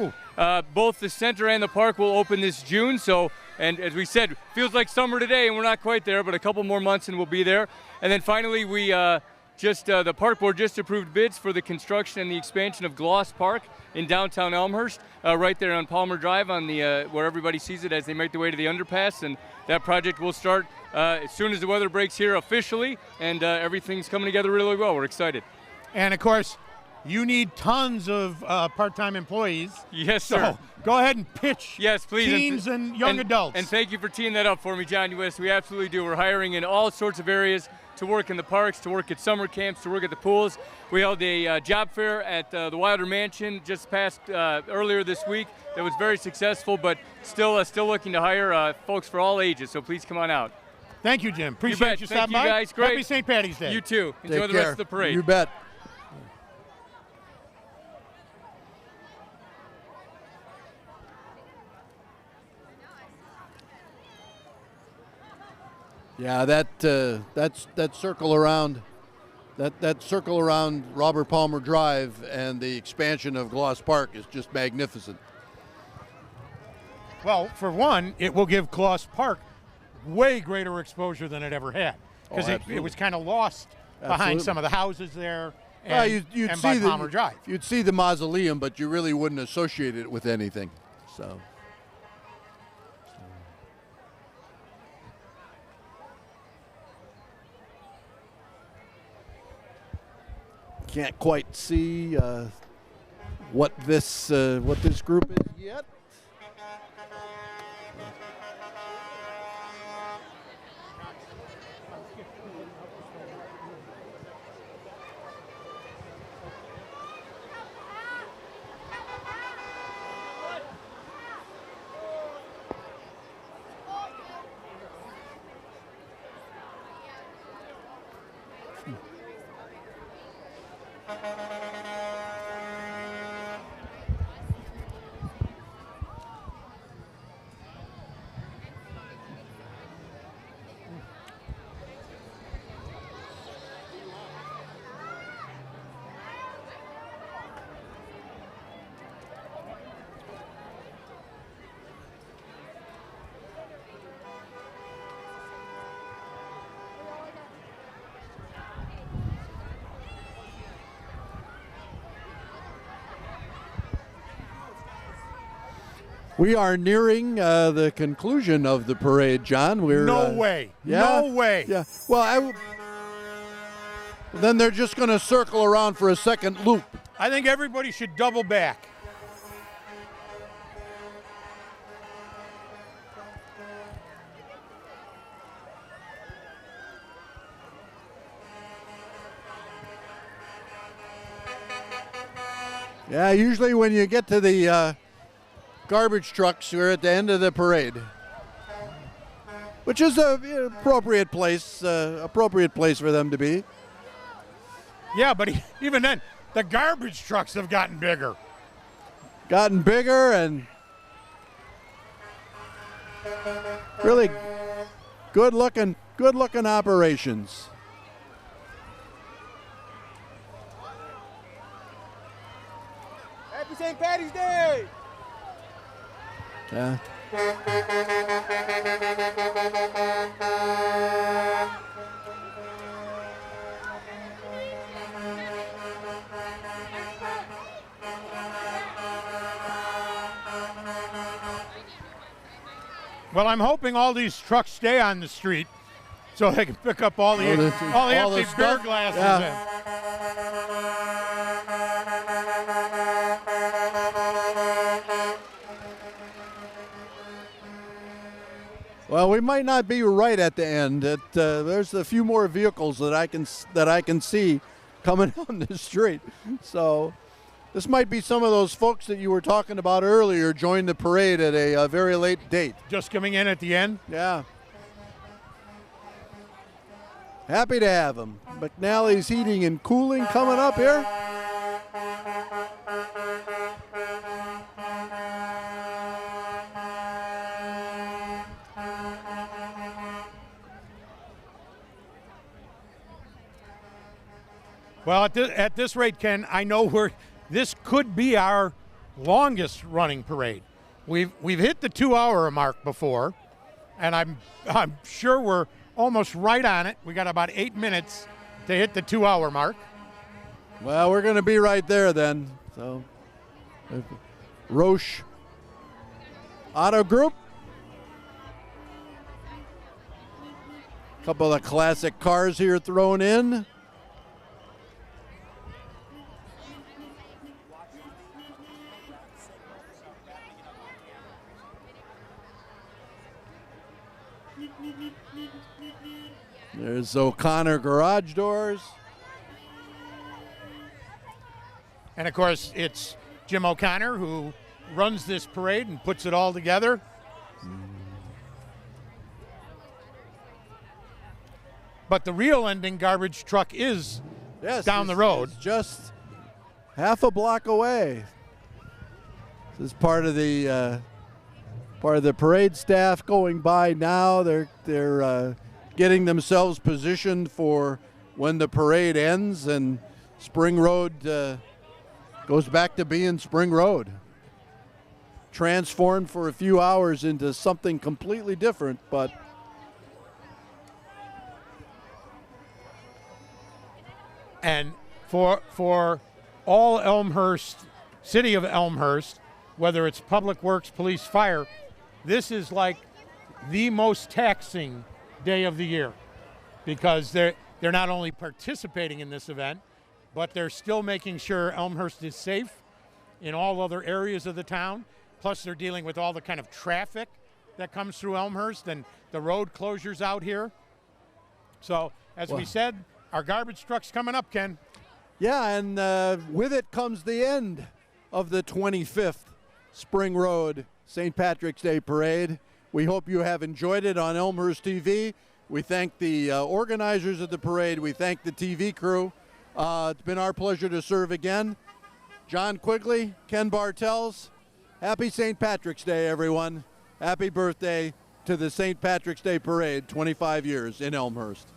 Both the center and the park will open this June. So, and as we said, feels like summer today, and we're not quite there, but a couple more months and we'll be there. And then finally, we the park board just approved bids for the construction and the expansion of Gloss Park in downtown Elmhurst, right there on Palmer Drive, on the where everybody sees it as they make their way to the underpass. And that project will start as soon as the weather breaks here officially, and everything's coming together really well. We're excited. And of course, you need tons of part-time employees. Yes, sir. So go ahead and pitch yes, please. teens and young adults. And thank you for teeing that up for me, John. Yes, we absolutely do. We're hiring in all sorts of areas to work in the parks, to work at summer camps, to work at the pools. We held a job fair at the Wilder Mansion just past earlier this week. That was very successful, but still looking to hire folks for all ages. So please come on out. Thank you, Jim. Appreciate you stopping by. Thank you, guys. Great. Happy St. Patty's Day. You too. Enjoy Take the care. rest of the parade. You bet. Yeah, that circle around, that circle around Robert Palmer Drive and the expansion of Gloss Park is just magnificent. Well, for one, it will give Gloss Park way greater exposure than it ever had, because it was kind of lost behind some of the houses there. And, Well, you'd and see by Palmer Drive. You'd see the mausoleum, but you really wouldn't associate it with anything. So. Can't quite see what this group is yet. We are nearing the conclusion of the parade, John. We're No way. Yeah, No way. Yeah. Well, then they're just going to circle around for a second loop. I think everybody should double back. Yeah, usually when you get to the garbage trucks, we're at the end of the parade, which is an appropriate place for them to be. Yeah, but even then, the garbage trucks have gotten bigger. Gotten bigger and really good looking operations. Happy St. Patty's Day! Yeah. Well, I'm hoping all these trucks stay on the street so they can pick up all the empty beer stuff? glasses. Yeah. Well, we might not be right at the end. There's a few more vehicles that I can see coming on the street. So this might be some of those folks that you were talking about earlier join the parade at a very late date. Just coming in at the end? Yeah. Happy to have them. McNally's Heating and Cooling coming up here. Well, at this rate, Ken, I know this could be our longest running parade. We've hit the 2-hour mark before, and I'm sure we're almost right on it. We got about 8 minutes to hit the 2-hour mark. Well, we're going to be right there then. So, Roche Auto Group. A couple of classic cars here thrown in. There's O'Connor garage doors. And of course, it's Jim O'Connor who runs this parade and puts it all together. But the real ending garbage truck is down the road. It's just half a block away. This is part of the parade staff going by now. They're getting themselves positioned for when the parade ends and Spring Road goes back to being Spring Road. Transformed for a few hours into something completely different, but and for all Elmhurst, city of Elmhurst, whether it's Public Works, Police, Fire, this is like the most taxing day of the year because they're not only participating in this event, but they're still making sure Elmhurst is safe in all other areas of the town. Plus they're dealing with all the kind of traffic that comes through Elmhurst and the road closures out here. So as we said, our garbage truck's coming up, Ken. Yeah, and with it comes the end of the 25th Spring Road St. Patrick's Day Parade. We hope you have enjoyed it on Elmhurst TV. We thank the organizers of the parade. We thank the TV crew. It's been our pleasure to serve again. John Quigley, Ken Bartels, happy St. Patrick's Day, everyone. Happy birthday to the St. Patrick's Day Parade, 25 years in Elmhurst.